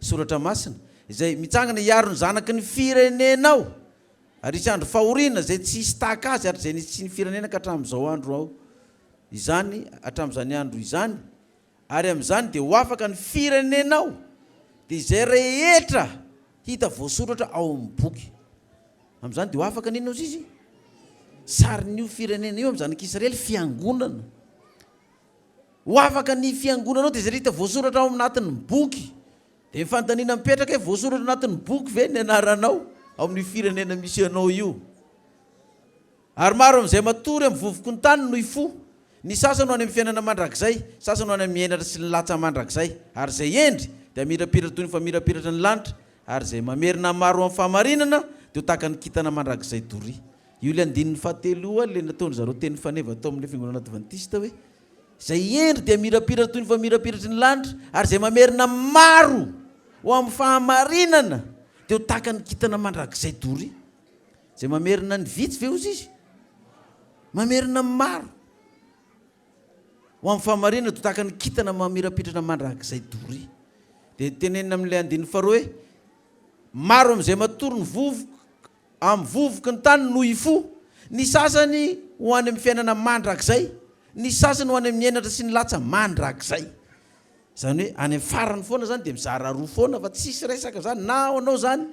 soratra masina izay mitsangana hiaro ny zanaky ny firenenao ary isy andro fahoriana zay tsy hisy tahaka azy ary zay nisy ny firenena ka hatramin'izao andro ao izany hatramin'izany andro izany ary amin'izany dia ho afaka ny firenenao dia izay rehetra hita voasoratra ao amin'ny boky amin'izany dia ho afaka ninona ozy izy sarin'io firenena io amin'ny zanak'Israely fiangonana ho afaka ny fiangonanao dia izay hita voasoratra ao anatin'ny boky dia mifantaniana mipetraka hoe voasoratra anatin'ny boky ve ny anaranao ao amin'ny firenena misy anao io ary maro amin'izay matory amin'ny vovoky ny tany no ifo ny sasany ho any amin'ny fiainana mandrakizay sasany ho any amin'ny enatra sy ny latsa mandrakizay ary zay endry dia mirapiratra toy ny fa mirapiratra ny lanitra ary zay mamerina maro amin'ny fahamarinana dia ho tahaka ny kintana mandrakizay dory io le andinin'ny fahatelo le nataony zareo teny faneva tao amin'ilay fiangonana adventista hoe zay endry dia mirapiratra toy ny fa mirapiratra ny lanitra ary zay mamerina maro ho amin'ny fahamarinana dia ho tahaka ny kintana mandrakizay dory zay mamerina ny vitsy ve ozy izy mamerina maro ho amin'ny fahamarinana dia ho tahaka ny kintana mamirapiratra mandrakizay dory dia tenenina amin'ilay andin'ny faharoa hoe maro amin'izay matory ny vovoka amin'ny vovoky ny tany no ifo ny sasany ho any amin'ny fiainana mandrakizay ny sasany ho any amin'ny enatra sy ny latsa mandrakizay zany hoe any amin'ny farany foana zany dia mizara roa foana fa tsisy resaka zany na anao zany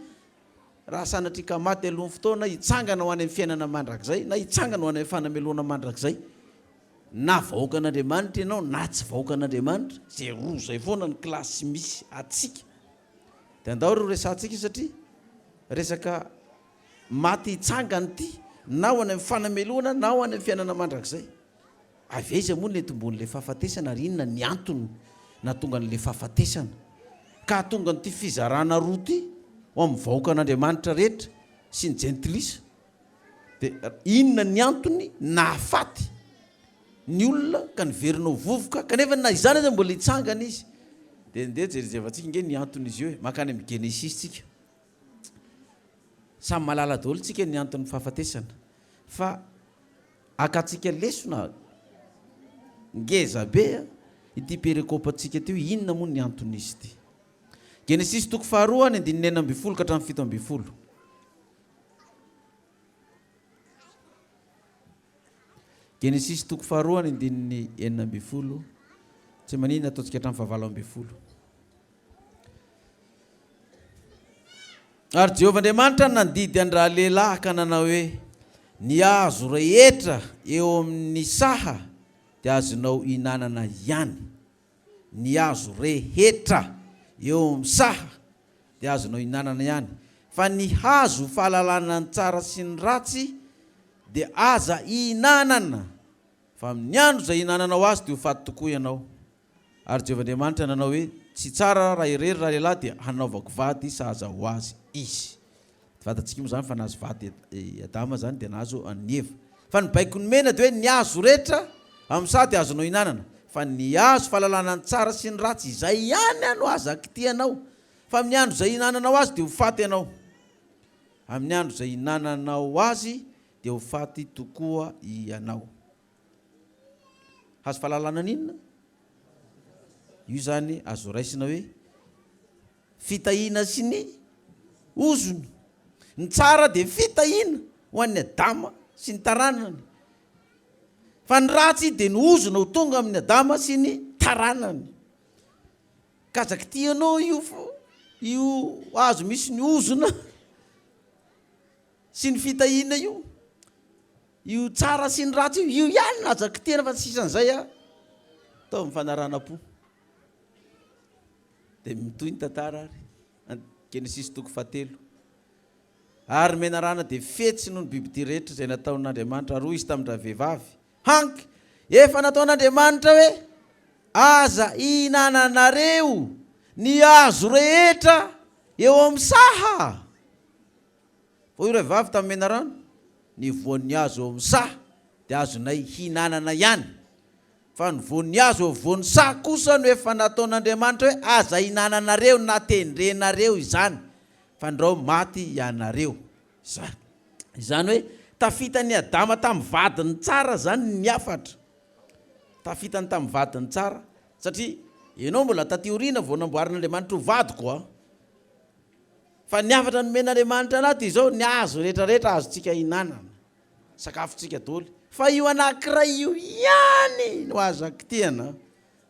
raha sanatrika maty alohan'ny fotoana hitsangana ho any amin'ny fiainana mandrakizay na hitsangana ho any amin'ny fanameloana mandrakizay na vahoaka an'Andriamanitra ianao na tsy vahoaka an'Andriamanitra zay roa zay foana ny klasy misy atsika dia andao reo resantsika satria resaka maty hitsangana ity na ho any amin'ny fanameloana na ho any amin'ny fiainana mandrakizay aveza moa ny tombon'ilay fahafatesana ary inona ny antony na tonga n'ilay fahafatesana ka tonga n'ity fizarana roa ty ho amin'ny vahoaka an'Andriamanitra rehetra sy ny jentilisa dia inona ny antony nahafaty ny olona ka niverinao vovoka kanefa na izany aza mbola hitsangana izy dia ndeha jerijevantsika nge ny antony izy io hoe makany amin'ny Genesis tsika samy malala daholo tsika ny antony fahafatesana fa akatsika lesona ngeza be ity perikôpantsika teo inona moa ny antony izy ity Genesis 2:9 ka hatramin'ny 7. Genesis 2:9 tsy manina ataontsika hatramin'ny 7. Ary Jehovahandriamanitra nandidy andraha lehilahy ka nanao hoe ny azo rehetra eo amin'ny saha dia azonao hinanana ihany ny azo rehetra eo amin'ny saha dia azonao hinanana ihany fa ny hazo fahalalana ny tsara sy ny ratsy dia aza hinanana fa amin'ny andro izay hinananao azy dia ho faty tokoa ianao ary Jehovahandriamanitra nanao hoe tsy tsara raha irery raha lehilahy dia hanaovako vady sahaza ho azy izy vatantsika moa zany fa nahazo vady Adama zany dia nahazo an'i Eva fa ny baiko ny mena dia hoe ny azo rehetra amin'ny saha dia azonao hinanana fa ny azo fahalalana ny tsara sy ny ratsy izay ihany ano azaky ty anao fa amin'ny andro izay hinananao azy dia ho faty ianao amin'ny andro izay hinananao azy dia ho faty tokoa ianao hazo fahalalana n'inona io zany azo raisina hoe fitahina sy ny ozony ny tsara dia fitahina ho an'ny Adama sy ny taranany fa ny ratsy dia ny ozona ho tonga amin'ny Adama sy ny taranany ka zaky ty anao io azo misy ny ozona sy ny fitahina io tsara sy ny ratsy io ihany na zaky tena fa sisan'izay tao mifanarana-po dia mitoy ny tantara ary Genesis toko 7 ary menarana dia fetsy noho ny biby rehetra izay nataon'Andriamanitra ary hoy izy tamin'ireo vehivavy hanky efa nataon'Andriamanitra hoe aza ihinananareo ny hazo rehetra eo amin'ny saha fa ireo vehivavy tamin'ny menarana ny voan'ny hazo eo amin'ny saha dia azonay hinanana ihany fa ny voan'ny hazo eo voan'ny saha kosa no efa nataon'Andriamanitra hoe aza ihinananareo na tendrenareo izany fa ndrao maty ianareo izany hoe tafitany Adama tamin'ny vadiny tsara zany ny afatra tafitany tamin'ny vadiny tsara satria ianao mbola tatioriana vao namboarin'Andriamanitra ho vadiko a fa ny afatra nomen'Andriamanitra anaty izao ny hazo rehetrarehetra azontsika hinanana sakafontsika daholo fa io anankiray io ihany no azo akitiana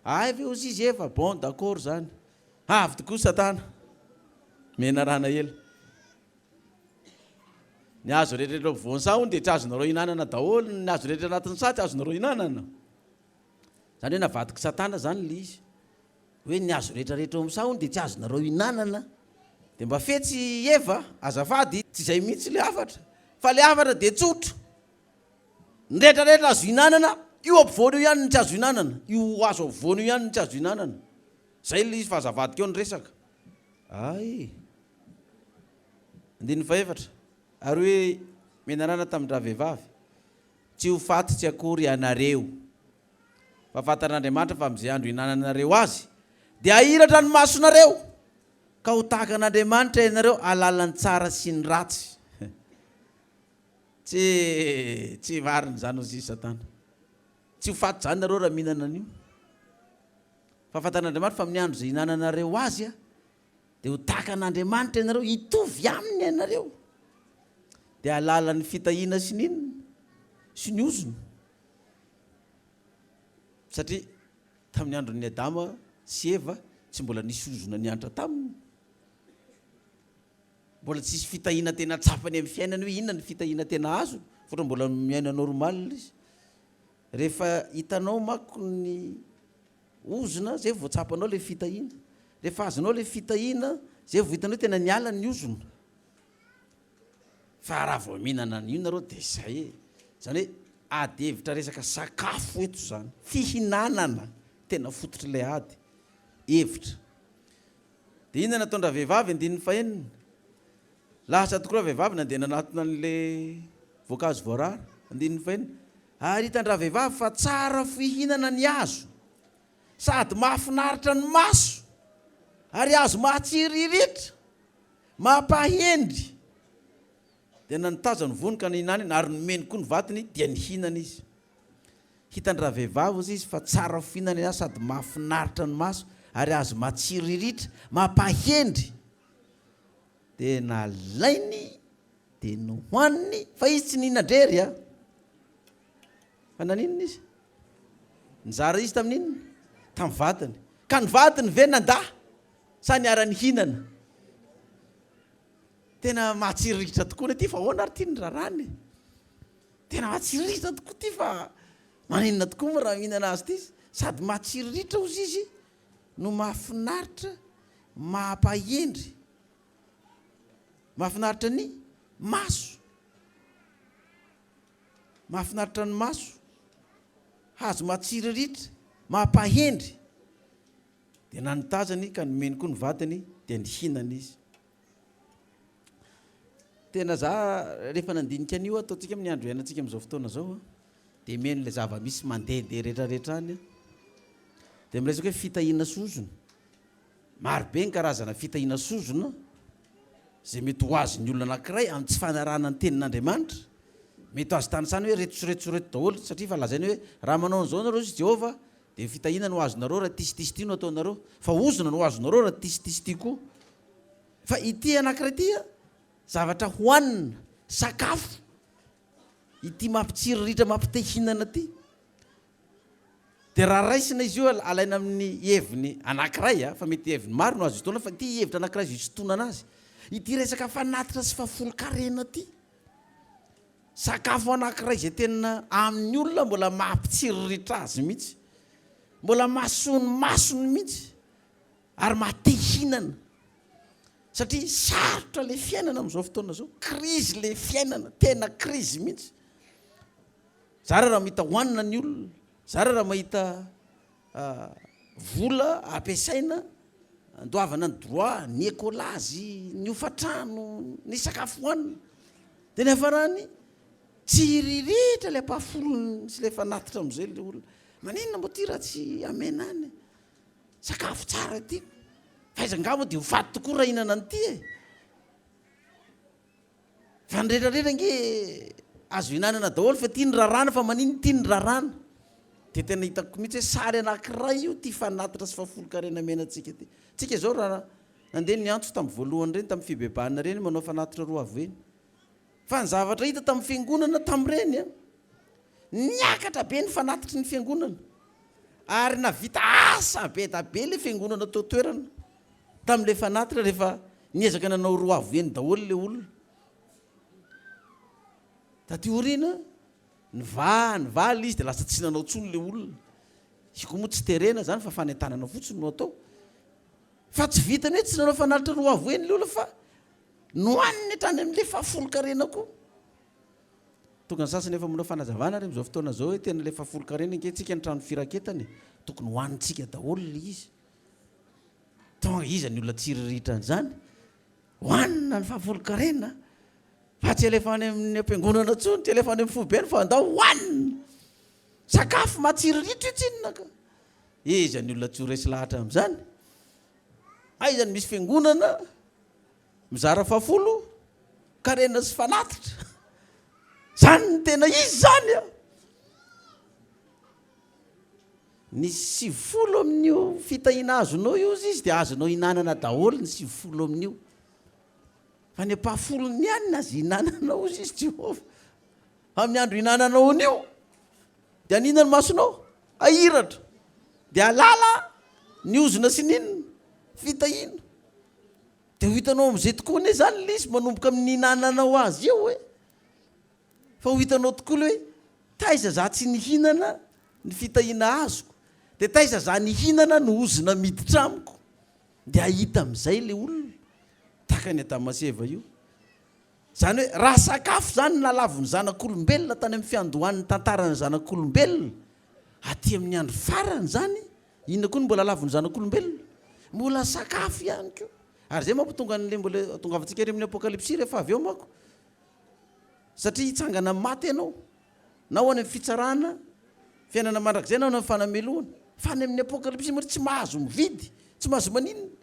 ay ve ozy izy efa bon d'accord zany avy tokoa Satana menarana ela ny hazo rehetrarehetra voansaha hono dia tsy azonareo hinanana daholo ny hazo rehetra anatin'ny saha tsy azonareo hinanana zany hoe navadika Satana zany le izy hoe ny hazo rehetrarehetra eo amin'ny saha hono dia tsy azonareo hinanana dia mba fetsy Eva azafady tsy izay mihitsy le afatra fa le afatra dia tsotra ny rehetrarehetra azo hinanana io ampovoany io ihany ny tsy azo hinanana io azo ampovoany io ihany ny tsy azo hinanana zay le izy fa azavadika eo ny resaka ay 17 ary hoe menarana tamin'ny vehivavy tsy ho fatotsy akory ianareo fa fantan'Andriamanitra fa amin'izay andro hinananareo azy dia ahiratra ny masonareo ka ho tahaka an'Andriamanitra ianareo alalany tsara sy ny ratsy tsy marina zany ozy izy Satana tsy ho fato zany nareo raha mihinana an'io fa fantan'Andriamanitra fa amin'ny andro izay hinananareo azy a dia ho tahaka an'Andriamanitra ianareo hitovy aminy ianareo dia alalan'ny fitahiana sy ninona sy ny ozony satria tamin'ny andron'ny Adama sy Eva tsy mbola nisy ozona niantra taminy mbola tsisy fitahiana tena tsapany amin'ny fiainany hoe inona ny fitahiana tena azo fotra mbola miaina normal izy rehefa hitanao mako ny ozona zay vao tsapanao le fitahiana rehefa azonao le fitahiana zay vao hitanao tena niala ny ozona fa raha vao mihinana an'io nareo dia izay zany hoe ady hevitra resaka sakafo eto zany fihinanana tena fototra ilay ady hevitra dia inona nataondra vehivavy 19 lahatra tokoa vehivavy nandeha nanatona an'le voankazo voarara 19 ary hitandra vehivavy fa tsara fihinana ny hazo sady mahafinaritra ny maso ary azo mahatsiriritra mampahendry dia nanitaza ny vonika ny hinana iny ary nomeny koa ny vatiny dia nihinana izy hitandra vehivavy ozy izy fa tsara fihinana ny hazo sady mahafinaritra ny maso ary azo mahatsiriritra mampahendry dia nalainy dia nohoaniny fa izy tsy nihinan-drery a fa naninona izy nizara izy tamin'inona tamin'ny vatany ka ny vatiny ve nanda sa niara-ny hinana tena mahatsiriritra tokoa ny ty fa hoana ary ty ny rarany tena mahatsiriritra tokoa ty fa maninona tokoa moa raha mihinana azy ty sady mahatsiriritra ozy izy no mahafinaritra mahampahendry mahafinaritra ny maso mahafinaritra ny maso hazo mahatsiriritra mahampahendry dia nanitazany ka nomeny koa ny vatany dia nihinana izy tena za rehefa nandinika an'io ataontsika amin'ny andro iainantsika amin'izao fotoana zao dia meny le zava-misy mandehandeha rehetrarehetra any dia miresaka hoe fitahiana sozona marobe ny karazana fitahiana sozona zay mety ho azy ny olona anankiray amin'ny tsy fanarahana ny tenin'Andriamanitra mety ho azy tany hoe retsoretsoreto daholo satria fa lazainy hoe raha manao an'izao nareo izy Jehova dia fitahina no azonareo raha tisy ty no ataonareo fa ozona no azonareo raha tisy ty koa fa ity anankiray tya zavatra hoanina sakafo ity mampitsiriritra mampitehinana ty dia raha raisina izy io alaina amin'ny heviny anankiray fa mety heviny maro no azo istoana fa ity hevitra anankiray izy isotonana azy ity resaka fanatitra sy fafolo-karena ty sakafo anankiray izay tena amin'ny olona mbola mampitsiriritra azy mihitsy mbola masony mihitsy ary mate hinana satria sarotra le fiainana am'izao fotoana zao krizy le fiainana tena krizy mihitsy zara raha mahita hoanina ny olona zara raha mahita vola ampiasaina andoavana ny droit ny ekolazy ny ofatrano ny sakafo hoanina de nefa rany tsy riritra le ampafolony sy le fanatitra am'izay le olona maninona mbo ty raha tsy amenany sakafo tsara ty faizangamo de ho faty tokoa raha hinana an'ity fa nyrerarera nge azo hinanana daholo fa tia ny rarana fa maniny tia ny rarana de tena hitako mihitsy hoe sary anankiray io ty fanatitra sy fafolo-karena menantsika ty tsika zao raha nandeha ny antso tamin'ny voalohany reny tamin'ny fibebahana reny manao fanatitra roa avy eny fa ny zavatra hita tamin'ny fiangonana tamin'ireny niakatra be ny fanatitry ny fiangonana ary navita asa be da be le fiangonana tao toerana tamin'le fanatitra rehefa niezaka nanao roa avy eny daholo le olona da ty orina nyvaly izy de lasa tsy nanao tsony le olona iko moa tsy terena zany fa fanentanana fotsiny no atao fa tsy vitany hoe tsy nanao fanatitra roa avy eny le olona fa nohaniny hatrany amin'le fafolo-karena koa tokony sasany efa manao fanazavana ary am'izao fotoana zao hoe tena le fafolo-karena nketsika ny trano firaketany tokony hoanitsika daholo le izy tonga izy ny olona tsiriritra an'izany hoanina ny fafolo-karena fa tsy alefa any amin'ny ampiangonana tsony tsy alefa any amin'ny fobeny fa andao hoanina sakafo matsiriritra io tsinona ka izy ny olona tsy ho resy lahatra am'izany aizany misy fiangonana mizara fafolo karena sy fanatitra zany ny tena izy zany ny 70 amin'io fitahina azonao io izy de azonao hinanana daholo ny 70 amin'io fa ny ampafolony ihany na azy hinananao izy izy Jehova amin'ny andro hinananao an'io de aninany masonao ahiratra de alala ny ozona sy ninona fitahina de ho hitanao am'izay tokoa ne zany le izy manomboka amin'ny hinananao azy eo fa ho hitanao tokoa le hoe taiza za tsy nihinana ny fitahina azoko de taiza za nihinana no ozona miditra amiko de ahita am'izay le olona taka ny Adamaseva io zany hoe raha sakafo zany nalavony zanak'olombelona tany amin'ny fiandohan'ny tantarany zanak'olombelona aty amin'ny andro farany zany inona koa ny mbola lavony zanak'olombelona mbola sakafo ihany ko ary zay mampitonga an'le mbola tonga avantsika ry amin'ny apokalypsy rehefa avy eo mako satria hitsangana maty ianao na ho any amin'ny fitsarana fiainana mandrakizay na ho any amin'ny fanamelohana fa any amin'ny apokalypsy moa tsy mahazo mividy tsy mahazo maninona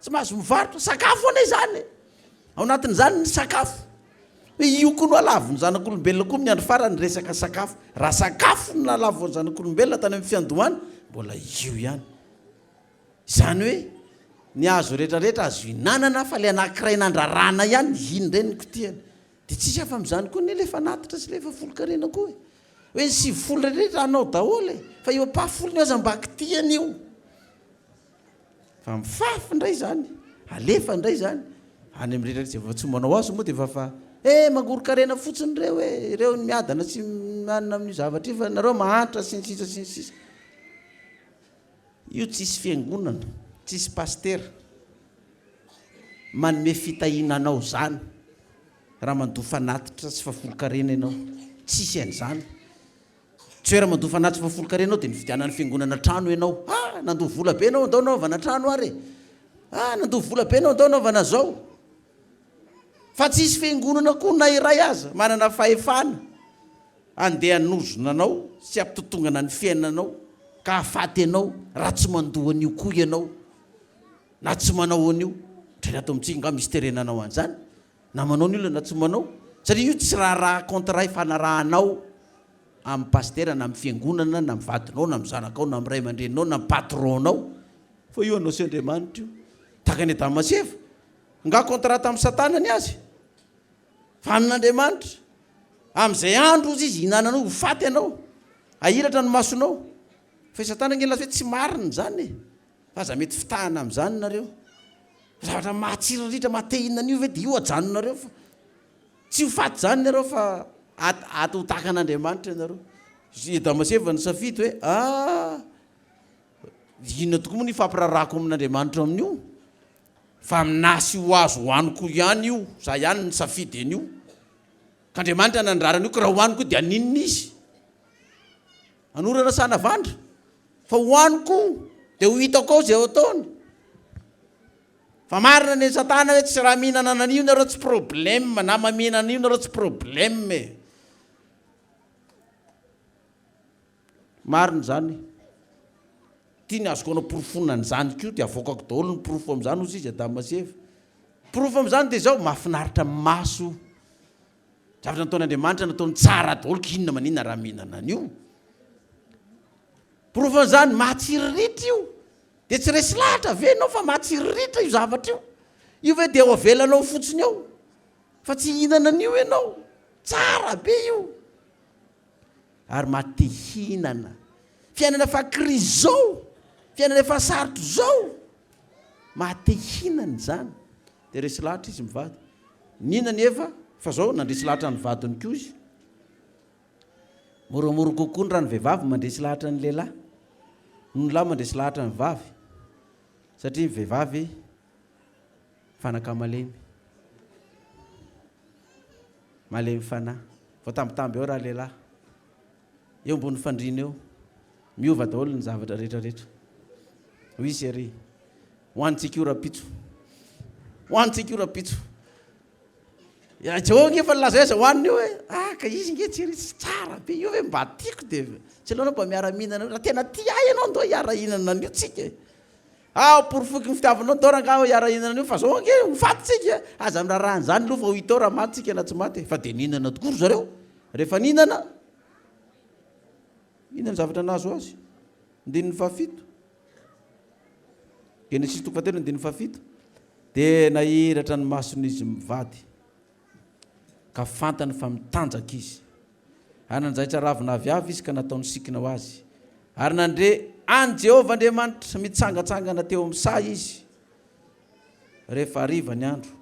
tsy mahazo mivarotra sakafo ane zany ao anatin'izany ny sakafo hoe io koa no alavony zanak'olombelona koa miandro farany resaka sakafo raha sakafo no alavony zanak'olombelona tany amin'ny fiandohany mbola io ihany zany hoe ny azo rehetrarehetra azo hinanana fa le anankiray nandrarana ihany hiny reny kotiany de tsisy afa am'izany koa ny le fanatitra sy le fafolo-karena koa hoe ny 70 rehetra anao daholo fa io ampafolony aza mba kitiany io fa mifafy indray zany alefa indray zany any amin'ny rehetra efa tsy manao azo moa de fa mangoro-karena fotsiny reo hoe ireo miadana sy manana amin'ny zavatra io fa nareo mahantra sy ny sisa io tsisy fiangonana tsisy pastera manome fitahinanao zany raha mandoa fanatitra sy fafolo-karena ianao tsisy an'izany tsy hoe raha mandoa fanatitra sy fafolo-karena ianao de nividianany fiangonana trano ianao nandoa vola be anao andao naovana trano ary nandoa vola be anao andao naovana zao fa tsisy fiangonana koa na iray aza manana fahefana andeha hanozona anao sy ampitotongana ny fiainanao ka afaty ianao raha tsy mandoa an'io koa ianao na tsy manao an'io tena ato amintsika nga misy terenanao an'izany na manao ny olona na tsy manao satria io tsy raha contrat ifanarahanao amin'ny pastera na amin'ny fiangonana na amin'ny vadinao na amin'ny zanakao na amin'ny ray aman-dreninao na amin'ny patronao fa io anao sy Andriamanitra io taka ny Adamaseva nga contrat tamin'ny Satana ny azy fa amin'Andriamanitra amin'izay andro izy hinananao ho faty ianao ahiratra ny masonao fa Satana nge laza hoe tsy marina zany fa za mety fitahana amin'izany nareo zavatra mahatsiriritra matehinan'io ve de io ajanonareo fa tsy ho faty zany nareo fa ato ho takan'Andriamanitra nareo Adamaseva ny safidy hoe inona tokoa ny fampirarako amin'Andriamanitra amin'io fa aminasy ho azo hoaniko ihany io za ihany ny safidy an'io ka Andriamanitra nandrarana io ka raha hoaniko dia aninona izy anorana sanavandra fa hoaniko dia ho hitako ao zay ao ataony fa marina ny satana hoe tsy raha mihinana an'io nareo tsy problème na mamihinana an'io nareo tsy problème marina zany tiany azoko anao porofonana zany koa dia avoakako daholo ny porofo amin'izany ozy izy Adamaseva porofo amin'izany dia zao mahafinaritra maso zavatra nataon'Andriamanitra nataony tsara daholo ka inona maninona raha mihinana an'io porofo amin'izany mahatsiriritra io dia tsy resy lahatra ve ianao fa mahatsiriritra io zavatra io ve dia ho avelanao fotsiny ao fa tsy hihinana an'io ianao tsara be io ary mahate hinana fiainana fa krizy zao fiainana efa sarotro zao mahate hinana zany dia resy lahatra izy mivady ninany efa fa zao nandresy lahatra ny vadiny koa izy moramora kokoa ny raha ny vehivavy mandresy lahatra ny lehilahy no lahy mandresy lahatra ny vavy satria ny vehivavy fanaka malemy fanahy vao tambitamby eo raha lehilahy eo ambony fandriana eo miova daholo ny zavatra rehetrarehetra hoy sery hoantsika io rapitso hoantsika io rapitso jehova nge fa laza eza hoanina io hoe ka izy nge tsy tsara be io hoe mba tiako dia tsy alohanao mba miara mihinana raha tena ty ay ianao ndo hiara hinana an'io tsika porofoky ny fitiavanao ndo ranga hiara hinana an'io fa zao nge hofatitsika aza amin'ny raha rahany aloha fa ho hitao raha maty tsika na tsy maty fa dia nihinana tokory zareo rehefa nihinana inona ny zavatra nazo azy ndininy fahafito Genesis 3:7 ndininy fahafito dia nahiratra ny mason'izy mivady ka fantany fa mitanjaka izy ary nanjaitra ravinavy izy ka nataony sikina ho azy ary nandre any Jehova Andriamanitra mitsangatsangana teo amin'ny say izy rehefa hariva ny andro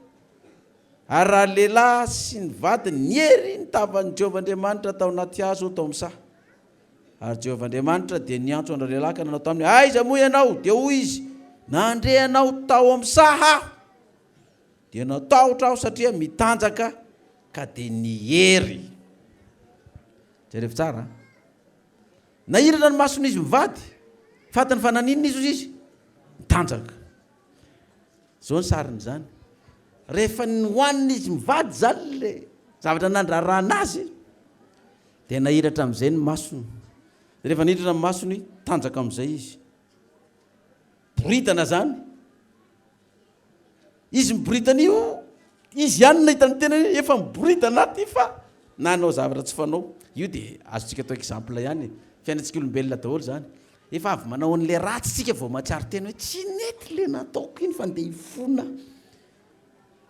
ary raha lehilahy sy ny vady niery nitavan'ny Jehova Andriamanitra tao anaty hazo tao amin'ny say ary Jehova Andriamanitra dia niantso andra lehilahy ka nanao taminy aiza moa ianao dia hoy izy nandre anao tao amin'ny saha aho dia natahotra aho satria mitanjaka ka dia niery jerevy tsara nahirana ny mason'izy mivady fatany fa naninona izy mitanjaka zao ny sariny zany rehefa nohanina izy mivady zany le zavatra nandrarana azy dia nahiratra amin'izay ny masony rehefa nidrina amin'ny masony tanjaka amin'izay izy boritana zany izy miboritana io izy ihany nahita ny tena efa miboritana aty fa nanao zavatra tsy fanao io dia azotsika atao exemple ihany fiainantsika olombelona daholo zany efa avy manao an'le ratsy tsika vao matsiary tena hoe tsy nety le nataoko iny fa ndeha hifona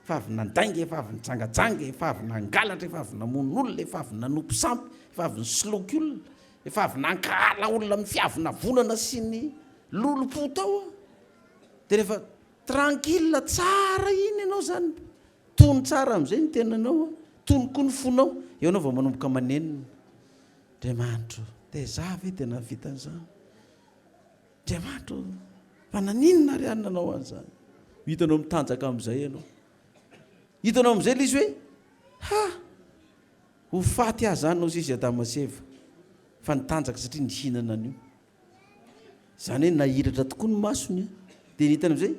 efa avy nandainga efa avy nitsangatsanga efa avy nangalatra efa avy namon'olona efa avy nanompo sampy efa avy nisoloky olona efa avy nankala olona amin'ny fiavina vonana sy ny lolo-po tao dia rehefa tranquille tsara iny ianao zany tony tsara amin'izay ny tenanao tony koa ny fonao eo anao vao manomboka manenina Andriamanitra dia za ve tena vitan'izany Andriamanitra fa naninona ary any nanao an'izany hitanao mitanjaka amin'izay ianao hitanao amin'izay le izy hoe ho faty ahy zany nao izy Adamaseva fa nitanjaka satria nihinana an'io zany hoe nahiratra tokoa ny masony dia nihitana amin'izay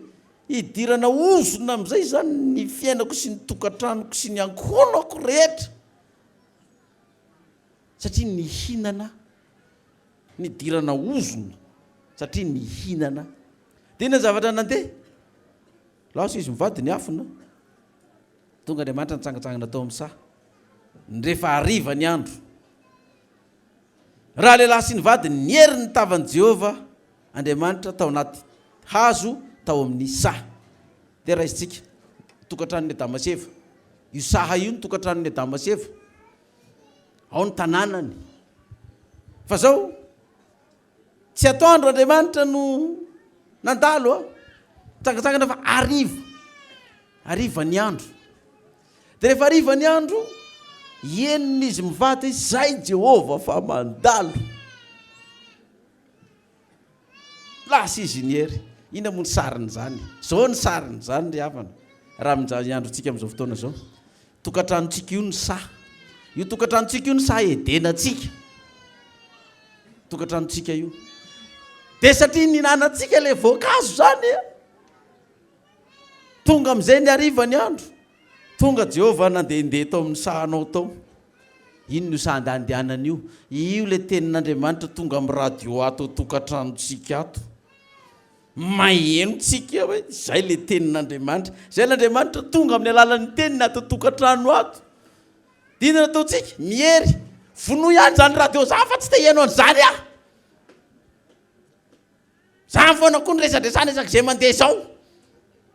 hidirana ozona amin'izay zany ny fiainako sy ny tokantranoko sy ny ankonako rehetra satria nihinana nidirana ozona satria nihinana dia inona zavatra nandeha lasa izy mivady ny afona tonga Andriamanitra nitsangatsangana tao amin'ny saha rehefa hariva ny andro raha lehilahy sy ny vady niery ny tavan'i Jehova Andriamanitra tao anaty hazo tao amin'ny saha dia raha izytsika tokantranony Adamaseva io saha io ny tokantranony Adamaseva ao ny tanànany fa zao tsy atoandro Andriamanitra no nandalo tsangatsangana fa hariva ny andro dia rehefa hariva ny andro enina izy mivady zay Jehova fa mandalo plasy izy ny hery ina moa ny sariny zany zao ny sariny zany ry havana raha miandrotsika amin'izao fotoana zao tokantranontsika io ny sa io tokantranontsika io ny sa edenantsika tokantranontsika io de satria ninanantsika le voankazo zany tonga am'izay ny ariva ny andro tonga Jehovah nandehandeha tao amin'ny sahanao tao ino no sandandehanana io le tenin'Andriamanitra tonga amin'ny radio ato tokantranontsika ato mahenotsika hoe zay le tenin'Andriamanitra zay l'Andriamanitra tonga amin'ny alalan'ny teniny ato tokantrano ato dinana ataontsika mihery vono ihany zany radio za fa tsy te hihaino an'izany zany foana koa ny resadresana isak'izay mandeha zao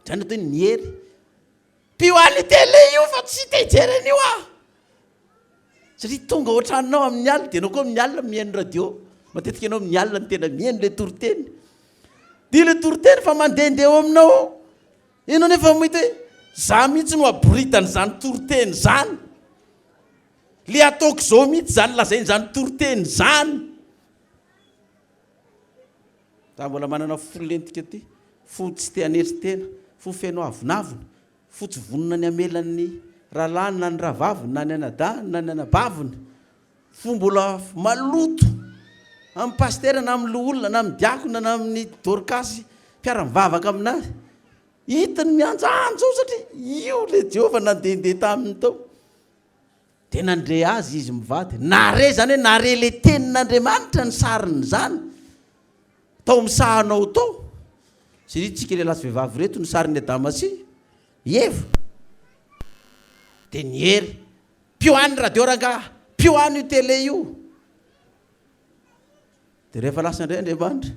zany atao ny mihery mpioany tele io fa tsy te hijereny io satria tonga ohatranonao amin'ny alina de anao koa amin'ny alina mihaino radio matetika ianao amin'ny alina ny tena mihaino le toriteny dia le toriteny fa mandehandeha eo aminao ianao nefa mahita hoe za mihitsy no aboritany zany toriteny zany le ataoko zao mihitsy zany lazainy zany toriteny zany za mbola manana fo lentika ty fo tsy te hanery tena fo feno avonavona fo tsy vonona ny amelan'ny rahalany na ny rahavaviny na ny anadahany na ny anabaviny fo mbola maloto amin'ny pastera na amin'ny loolona na amin'ny diakona na amin'ny dorkasy mpiara-mivavaka aminazy hitany mianjany zao satria io le Jehovah nandehandeha taminy tao de nandre azy izy mivady nare zany hoe nare le tenin'Andriamanitra ny sariny zany tao misahanao tao satria tsika le lasy vehivavy reto ny sariny Adamasi evo de ny hery pioany radio ranga pioany io tele io de rehefa lasa indray Andriamanitra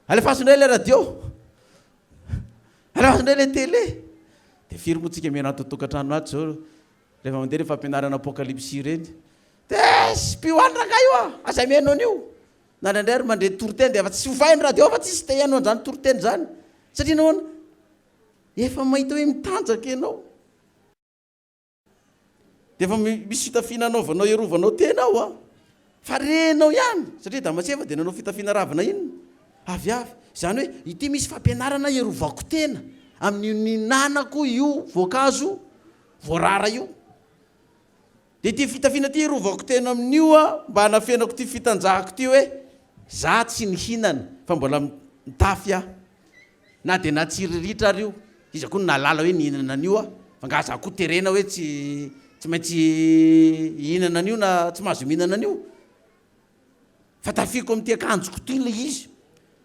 alefasindray le radio alefasindray le tele de firy moa tsika mianato tokantrano ato zao rehefa mandeha rehefa ampianarana apokalypsy reny de pioany ranga io azay mihaino an'io na ndraindray ry mandre toriteny de efa tsy hovainy radio fa tsisy te hihaino an'izany toriteny zany satria nahoana efa mahita hoe mitanjaka ianao de efa misy fitafiana anaovanao erovanao tenao fa renao ihany satria Damaseva de nanao fitafiana ravina inona avy zany hoe ity misy fampianarana erovako tena amin'ny ninanako io voankazo voarara io de ty fitafiana ty erovako tena amin'io mba hanafenako ty fitanjahako ty hoe za tsy nihinana fa mbola mitafy na de natsiriritra ary io izy koa nalala hoe nihinana an'io fa nga za koa terena hoe tsy maintsy hihinana an'io na tsy mahazo mihinana an'io fa tafiko amin'ty akanjoko ty le izy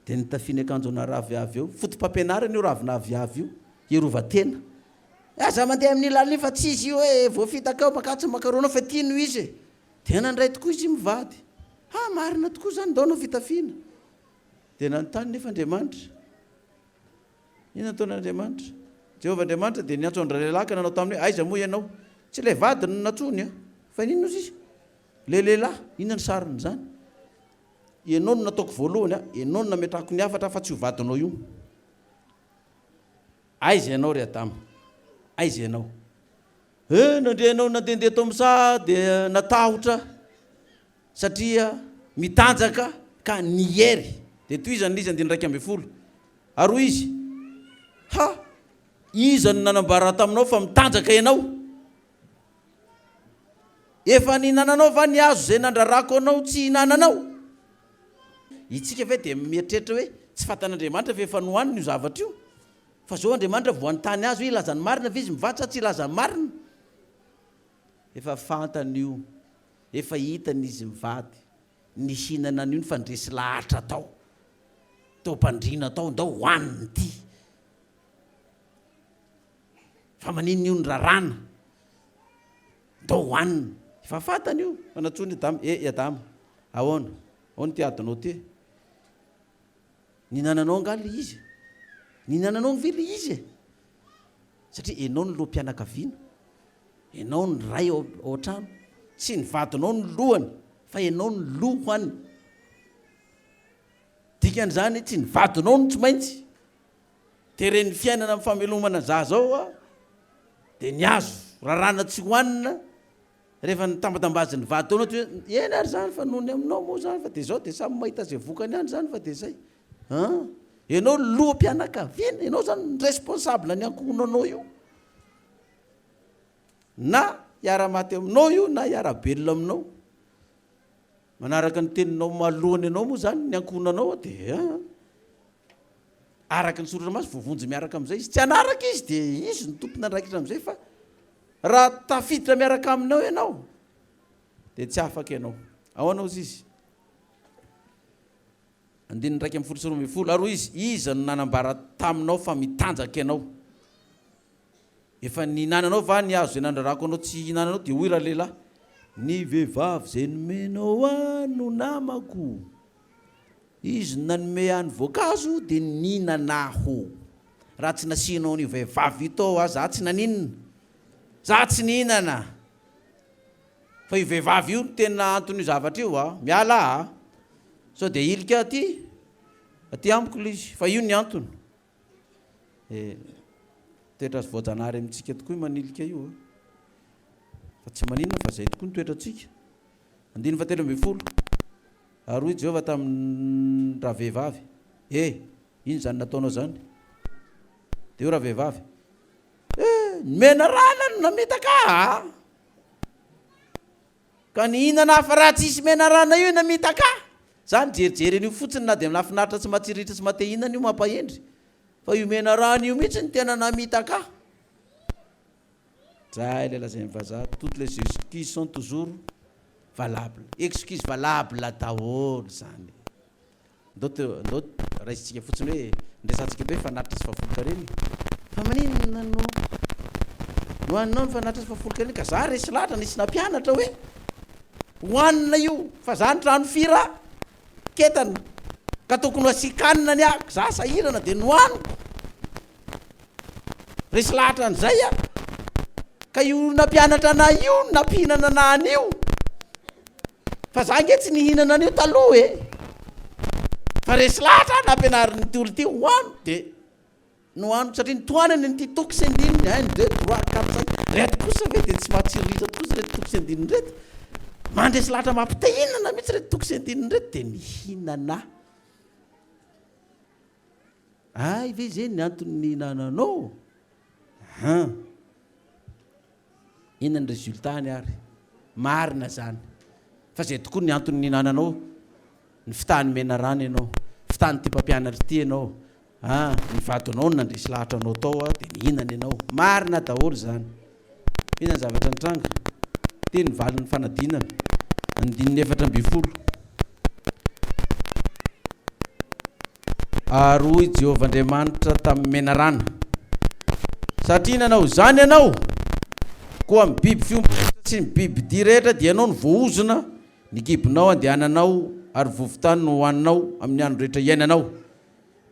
de nitafiny akanjo na raviavy eo fotom-pampianarana io ravina aviavy io erovatena za mandeha amin'ny lalana io fa tsy izy io hoe voafitaka ao makatsy makarona fa tiano izy de nandray tokoa izy mivady marina tokoa zany ndao nao fitafiana de nanontany nefa Andriamanitra ina nataon'Andriamanitra Jehovah Andriamanitra de niantso andra lelaka nanao taminy hoe aiza moa ianao tsy le vady no natsony fa ninona izy le lehilahy inona ny sariny zany ianao no nataoko voalohany ianao no nametrahako ny hafatra fa tsy ho vadinao io aiza ianao ry Adama aiza ianao nandrehanao nandehandeha tao am'sa de natahotra satria mitanjaka ka nihery de toy izany izy 9:12 aroa izy iza no nanambara taminao fa mitanjaka ianao efa ninananao va ny azo zay nandrarako anao tsy hinananao itsika ve de mieritreritra hoe tsy fantan'Andriamanitra fa efa nohaniny io zavatra io fa zao Andriamanitra voanytany azy hoe ilazany marina fa izy mivatsa tsy ilazany marina efa fantany io efa hitany izy mivady ny hinana an'io ny fandresy lahatra tao tao mpandrina tao ndao hoaniny ty fa manino io ny rarana ndao hoaniny efa fantany io fanatsony Adama ahoana ahoana ty adinao ty ninananao angaly izy ninananao ny vely izy satria enao ny loha-mpianakaviana enao ny ray ao an-trano tsy ny vadinao ny lohany fa enao ny lohany dikan'izany tsy ny vadinao ny tsy maintsy tereny fiainana amin'ny famelomana za zao de ny azo rarana tsy hoanina rehefa nitambatambazy ny vadinao eny ary zany fa nohony aminao moa zany fa de zao de samy mahita zay vokany any zany fa de zay ianao lohampianakaviana ianao zany responsable ny ankohonanao io na iara-maty aminao io na iara-belona aminao manaraka ny teninao malohany ianao moa zany ny ankohonanao dia araka ny soratra masy vovonjy miaraka amin'izay izy tsy anaraka izy dia izy ny tompona andraikitra amin'izay fa raha tafiditra miaraka aminao ianao dia tsy afaka ianao ahoanao izy andiny ndraiky amin'ny folo sy roa ambin'ny folo ary izy no nanambara taminao fa mitanjaka ianao efa ninananao va ny azo zay nandrarako anao tsy hinananao dia hoy raha lehilahy ny vehivavy zay nomenao ano namako izy nanome any voankazo dia ninanaho raha tsy nasianao ny vehivavy itao za tsy naninana za tsy nihinana fa io vehivavy io tena antony zavatra io miala sao dia ilika aty amiko le izy fa io ny antony toetra sy voajanahary amintsika tokoa manilika io fa tsy maninona fa zay tokoa ny toetra tsika andiny fa telo ambin'ny folo ary hoy Jehovah tamin'ny raha vehivavy iny zany nataonao zany dia io raha vehivavy mena rana no namitaka ka ny hinana hafa raha tsisy mena rana io namitaka zany jerijery an'io fotsiny na dia minafinaritra tsy matsiritra tsy matehinana io mampahendry fa io mena rana io mihitsy ny tena namitaka zay le lazay mivazaha toutes les excuses sont toujours valables excuse valable daholo zany ndao raisitsika fotsiny hoe ndresantsika be fanaritra sy fafoloka reny fa maninona nohaninao ny fanaritra sy fafoloka reny ka za resy lahatra nisy nampianatra hoe hoanina io fa za ny trano fira ketana ka tokony asikanina ny ako za sahirana dia nohaniko resy lahatra an'izay ka io nampianatra ana io nampihinana anany io fa za nge tsy nihinana an'io taloha fa resy lahatra nampianariny ty olo ty hoano dia nohaniko satria nitoanany ny ty toko sy andininy 1 2 3 4 5 reto kosa ve dia tsy mahatsiritra kosa reto toko sy andininy reto mandresy lahatra mampitahinana mihitsy reto toko sy andininy reto dia nihinana ve zay ny antony nihinananao inona ny résultat ny ary marina zany fa zay tokoa ny antony nihinananao ny fitahany mena rana ianao fitahany ty mpampianatra ty ianao ny vadonao nandresy lahatra anao tao dia nihinana ianao marina daholo zany inona ny zavatra nitranga ty ny valiny fanadinana andininy 4 ambin'ny folo ary hoy Jehovah Andriamanitra tamin'ny mena rana satria nanao zany ianao koa amin'ny biby fiompitra sy ny biby dia rehetra dia ianao ny voaozona ny gibonao andehananao ary vovotany no hohaninao amin'ny andro rehetra iainanao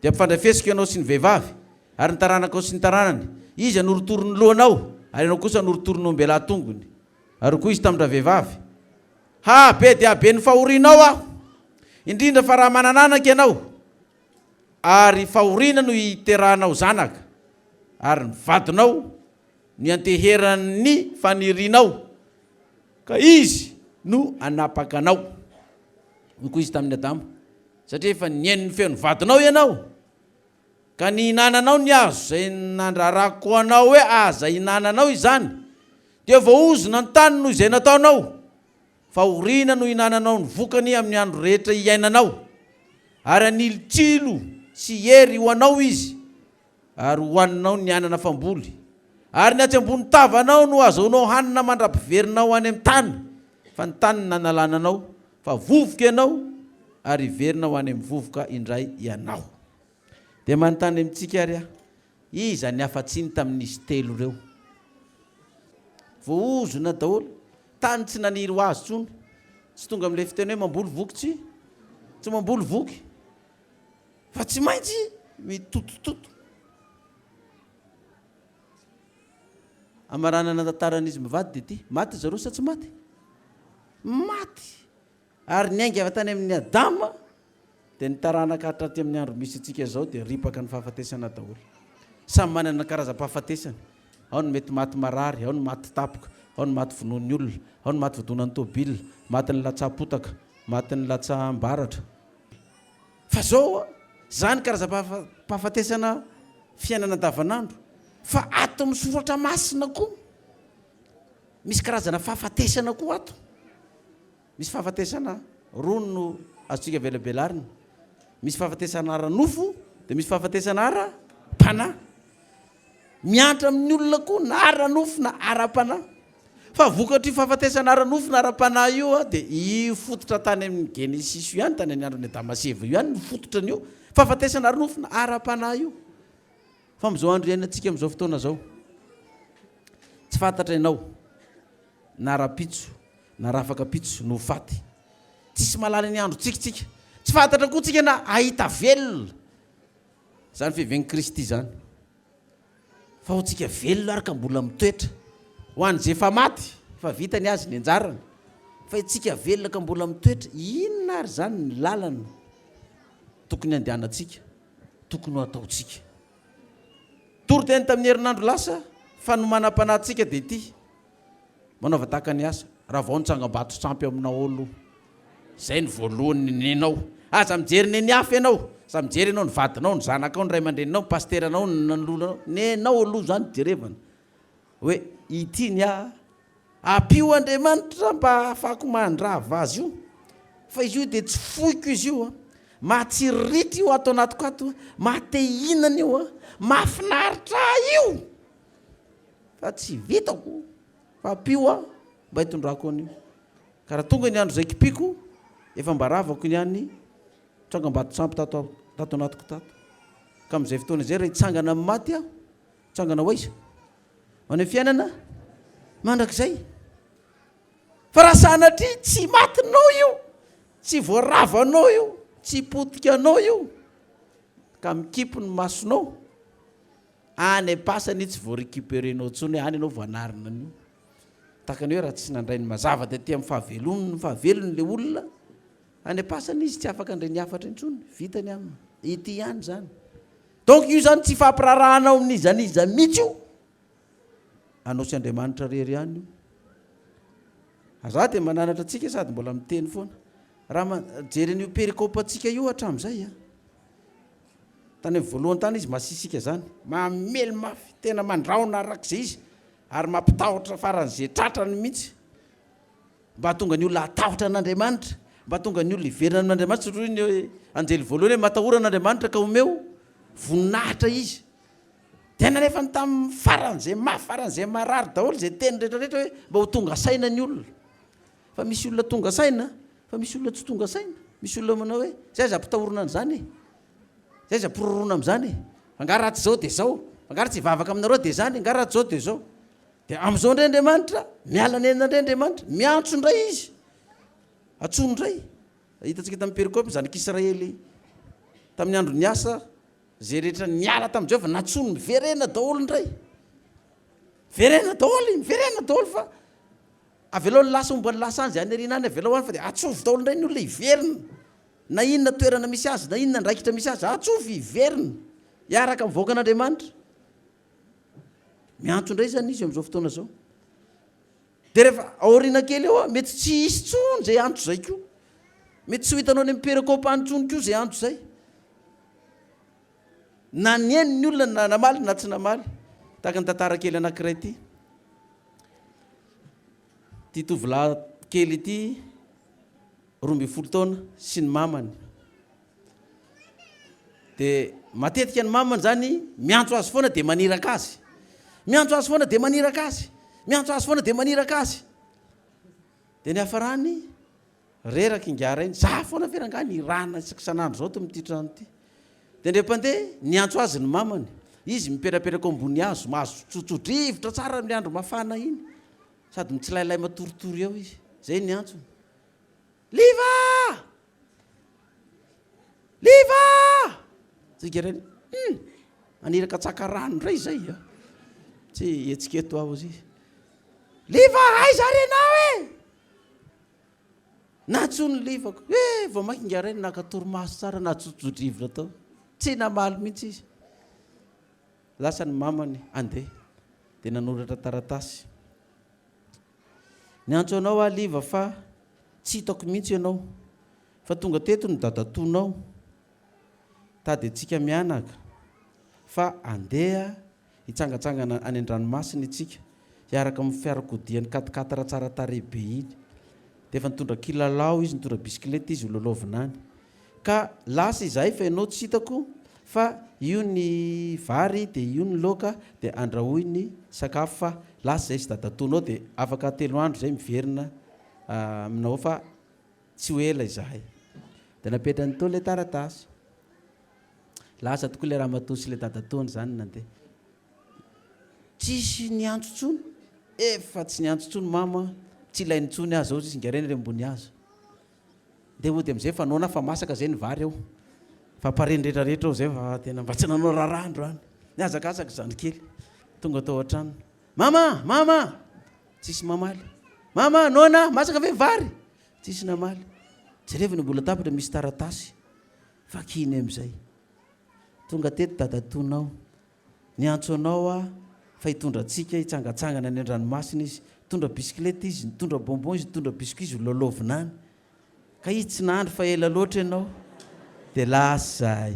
dia mpifandrafesika ianao sy ny vehivavy ary ny taranakao sy ny taranany izy anorotorony lohanao ary ianao kosa anorotorony ombela tongony ary koa izy tamin'ny raha vehivavy be dia be ny fahorianao aho indrindra fa raha manananaka ianao ary fahoriana no hiterahanao zanaka ary ny vadinao ny anteheran'ny fanirianao ka izy no anapakanao koa izy tamin'ny Adamo satria efa niain'ny feno vadinao ianao ka ny hinananao ny azo zay nandrarako anao hoe aza hinananao izany dia voaozona ny tany noho izay nataonao fahoriana no hinananao ny vokany amin'ny andro rehetra iainanao ary anilitsilo sy hery ho anao izy ary hohaninao ny anana famboly ary ny atsy ambony tavanao no azaonao hanina mandra-piverinao any amin'ny tany fa ny tany nanalananao fa vovoka ianao ary iverina ho any amin'ny vovoka indray ianao dia manontany amintsika ary iza ny afatsiny tamin'izy telo reo voaozona daholo tany tsy naniry ho azy tsony tsy tonga amin'ilay fiteny hoe mamboly voky tsy mamboly voky fa tsy maintsy mitotototo amaranana tantaran'izy mivady dia ty maty zareo sa tsy maty maty ary niainga avy tany amin'ny Adama dia nitaranaka hatraty amin'ny andro misy antsika zao dia ripaka ny fahafatesana daholo samy manana karazam-pahafatesana ao ny mety maty marary ao ny maty tapoka ao ny maty vonoan'ny olona ao ny maty vodonan'ny tôbila maty ny latsa-potaka maty ny latsa-mbaratra fa zao zany karaza-pahafatesana fiainana davanandro fa ato misoratra masina koa misy karazana fahafatesana koa ato misy fahafatesana rono no azotsika velabelarina misy fahafatesana ara-nofo dia misy fahafatesana ara-panahy miantra amin'ny olona koa na ara-nofo na ara-panahy fa vokatry fahafatesana ara-nofo na ara-panahy io a dia io fototra tany amin'ny Genesis io ihany tany any androny Adamaseva io ihany ny fototra an'io fahafatesana ara-nofo na ara-panahy io fa amin'izao andro iainantsika amin'izao fotoana zao tsy fantatra ianao na ra-pitso na rafaka pitso no faty tsisy malala ny andro tsikitsika tsy fantatra koa tsika na ahita velona zany fiveny Kristy zany fa ho tsika velona araka mbola mitoetra ho an'izay efa maty fa vitany azy ny anjarany fa itsika velona ka mbola mitoetra inona ary zany ny lalana tokony andehanantsika tokony ho ataotsika toroteny tamin'ny herinandro lasa fa no manam-panahintsika dia ity manaova tahaka ny asa raha vao nitsangam-bato sampy aminao olo zay ny voalohany nenao aza mijery neny hafa ianao za mijery ianao ny vadinao ny zanakao ny ray aman-dreninao ny pasteranao ny nanolonanao nenao aloha zany jerevana hoe ity ny apio Andriamanitra mba ahafahako mandrava azy io fa izy io dia tsy foiko izy io mahatsiriritra io ato anatiko ato matehinana io mahafinaritra io fa tsy vitako fa apio mba hitondrako an'io ka raha tonga ny andro zay kipiko efa mba ravako ny any trangam-bato sampy tato anatiko tato ka amin'izay fotoana izay raha hitsangana amin'ny maty aho hitsangana hoaiza any fiainana mandrakizay fa raha sanatria tsy matinao io tsy voaravanao io tsy potikanao io ka mikipo ny masonao any pasany tsy voarécupérenao ntsony any ianao voanarina an'io takany hoe raha tsy nandray ny mazava dia ty amin'ny fahavelony le olona any pasany izy tsy afaka andray ny afatra intsony vitany aminy ity ihany zany donc io zany tsy fampirarahanao amin'izaniza mihitsy io anao sy Andriamanitra rery ihany io aza dia mananatra atsika sady mbola miteny foana raha jeren'io perikôpantsika io hatramin'izay tany amin'ny voalohany tany izy masisika zany mamely mafy tena mandraona arak'izay izy ary mampitahotra faran'izay tratrany mihitsy mba tonga ny olona atahotra an'Andriamanitra mba tonga ny olona iverina amin'Andriamanitra satria ny anjely voalohany hoe matahorana Andriamanitra ka omeo voninahitra izy tena nefa ny tamin'ny faran'izay mafy faran'izay marary daholo zay teny rehetrarehetra hoe mba ho tonga saina ny olona fa misy olona tonga saina fa misy olona tsy tonga saina misy olona manao hoe zay aza ampitahorana an'izany zay aza ampirorona amin'izany angara ratsy zao dia zao angara tsy vavaka aminareo dia zany angara ratsy zao dia zao dia amin'izao indray Andriamanitra miala nenina indray Andriamanitra miantso indray izy atsono indray hitantsika tamin'ny perikôpy zanak'Israely tamin'ny andro ny asa zay rehetra niala tamin'ny Jehovah natsono miverena daholo indray miverena daholo fa avelao ny lasa omba ny lasa any zay any arina any avelao any fa dia atsovy daholo indray ny olona hiverina na inona toerana misy azy na inona ndraikitra misy azy atsovy hiverina hiaraka mivoaka an'Andriamanitra miantso indray zany izy amin'izao fotoana zao dia rehefa aoriana kely eo mety tsy hisy tsony zay antso zay koa mety tsy ho hitanao any amin'ny perikôpa antsony koa zay antso zay na nieny ny olona na namaly na tsy namaly tahaka ny tantara kely anankiray ty tovolahy kely ity 12 taona sy ny mamany dia matetika ny mamany zany miantso azy foana dia maniraka azy miantso azy foana dia maniraka azy miantso azy foana dia maniraka azy dia ny hafarany reraka ingara iny za foana veranga ny rana isaka sanandro zao to mity trano ity dia ndrem-pandeha niantso azy ny mamany izy miperaperaka ambony hazo mahazo tsotsodrivotra tsara amin'ny andro mafana iny sady mitsilailay matoritory eo izy zay niantso liva tsigarany maniraka tsaka rano ndray zay tsy etsiketo aho izy liva aiza renao natsony livako vao maiky ingarainy nakatoromaso tsara natsotsodrivotra tao tsy namaly mihitsy izy lasa ny mamany andeha dia nanoratra taratasy niantso anao liva fa tsy hitako mihitsy ianao fa tonga teto ny dadatonao tady atsika mianaka fa andeha hitsangatsangana any an-dranomasina itsika hiaraka amin'ny fiarakodiany katikatara tsara tarehibe iny dia efa nitondra kilalao izy nitondra bisikileta izy hololovina any ka lasa izahay fa ianao tsy hitako fa io ny vary dia io ny loka dia andrahoy ny sakafo fa lasa izay sy dadatonao dia afaka 3 andro zay miverina aminao fa tsy ho ela izahay dia napetrany tao ilay taratasy lasa tokoa ilay raha matoa sy ilay dadatony zany nandeha tsisy niantsontsony efa tsy niantsontsony mama tsy ilainy ntsony azy ao singareny re ambony azo dia ho dia am'izay fa naona fa masaka zay ny vary ao fa pareny rehetrarehetra ao zay fa tena mba tsy nanao rarandro any niazakazaka zany kely tonga tao an-trano mama tsisy mamaly mama nona masaka ve vary tsisy namaly jerevany mbola tapitra misy taratasy fa kiny am'izay tonga teto dadatonao niantso anao a fa hitondra atsika hitsangatsangana ny an-dranomasina izy tondra bisikileta izy nitondra bonbon izy nitondra biscuit izy hololovina any ka izy tsy nahandro fa ela loatra ianao dia lasa zahay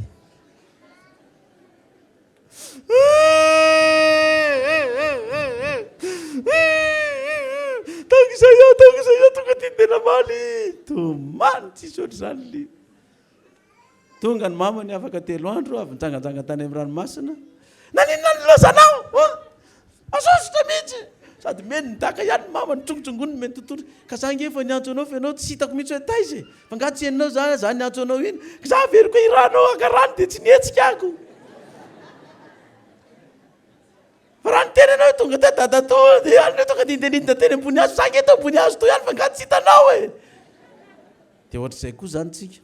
taon'izay tonga ty tena maly tomany tsisy oatra zany li tonga ny mama ny afaka 3 andro avy nitsangatsanga tany amin'ny ranomasina naninona ny lozanao asosotra mihitsy sady meny nitaka ihany mama nitsongotsongony meny tontolo ka za nge fa niantso anao fa ianao tsy hitako mihitsy hoe taizy fa nga tsy enao za niantso anao iny ka za veriko iranao akarano dia tsy nietsika ako fa raha niteny anao hoe tonga te dadato dia any hoe tonga dindeninda teny ambony azo za nge to ambony azo to ihany fa nga tsy hitanao e dia ohatr'izay koa zany tsika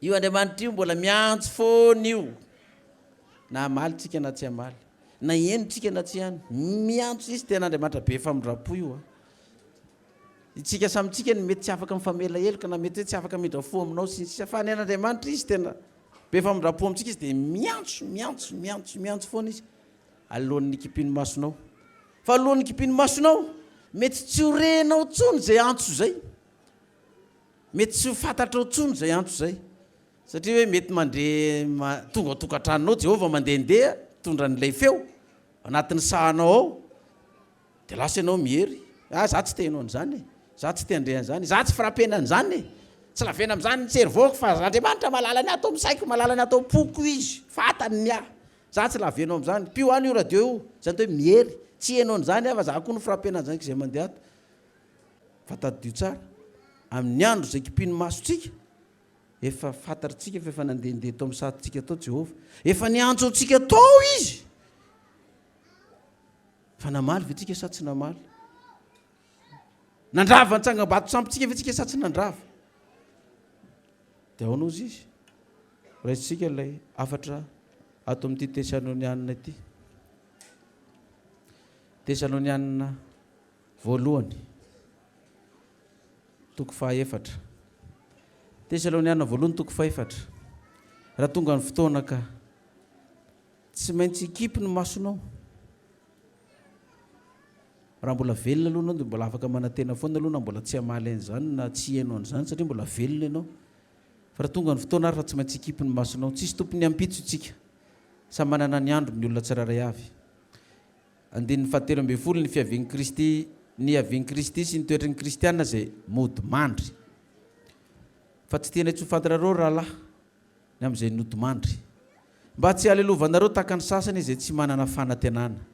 io Andriamanitra io mbola miantso foana io na amaly tsika na tsy amaly na eno tsika na tsy hany miantso izy tena Andriamanitra be famindrapo io itsika samitsika ny mety tsy afaka mifamela heloka na mety hoe tsy afaka mindrafo aminao sy fa ny an'Andriamanitra izy tena be famindrapo amintsika izy dia miantso foana izy alohan'ny kipiny masonao fa alohan'ny kipiny masonao mety tsy horenao tsony zay antso zay mety tsy ho fantatrao tsony zay antso zay satria hoe mety mandeha tonga tokantranonao Jehovah mandehandeha tondra n'ilay feo anatin'ny sahanao ao dia lasa ianao mihery za tsy te hanao an'izany za tsy te handre an'izany za tsy frappena an'izany tsy lavena amin'izany ny cerveau fa Andriamanitra malala ny atao misaiko malala ny atao poko izy fatany ny za tsy lavenao amin'izany pio any io radio io zany to hoe mihery tsy henao an'izany fa za koa no frappena an'izany zay mandeha ato fa tadio tsara amin'ny andro zay kipiny masotsika efa fantaritsika fa efa nandehandeha tao amin'ny satintsika tao Jehovah efa niantso antsika tao izy fa namaly ve tsika sa tsy namaly nandrava nitsangam-bato sampitsika ve tsika sa tsy nandrava dia aono izy izy raisitsika ilay afatra ato amin'ity Tesalonianina ity Tesalonianina voalohany toko 4 Tesalonianina voalohany toko 4 raha tonga ny fotoana ka tsy maintsy ikipy ny masonao raha mbola velona aloha anao dia mbola afaka manantena foana aloha na mbola tsy hamaly an'izany na tsy hainao an'izany satria mbola velona ianao fa raha tonga ny fotoana ary fa tsy maintsy ikipy ny masonao tsisy tompony ampitso itsika sa manana ny andro ny olona tsiraray avy andin'ny 17 ny fiavian'ny Kristy ny avian'ny Kristy sy ny toetrin'ny kristianina zay mody mandry fa tsy tena tsy ho fantarareo rahalahy ny amin'izay nody mandry mba tsy halelovanareo tahaka ny sasany izay tsy manana fanantenana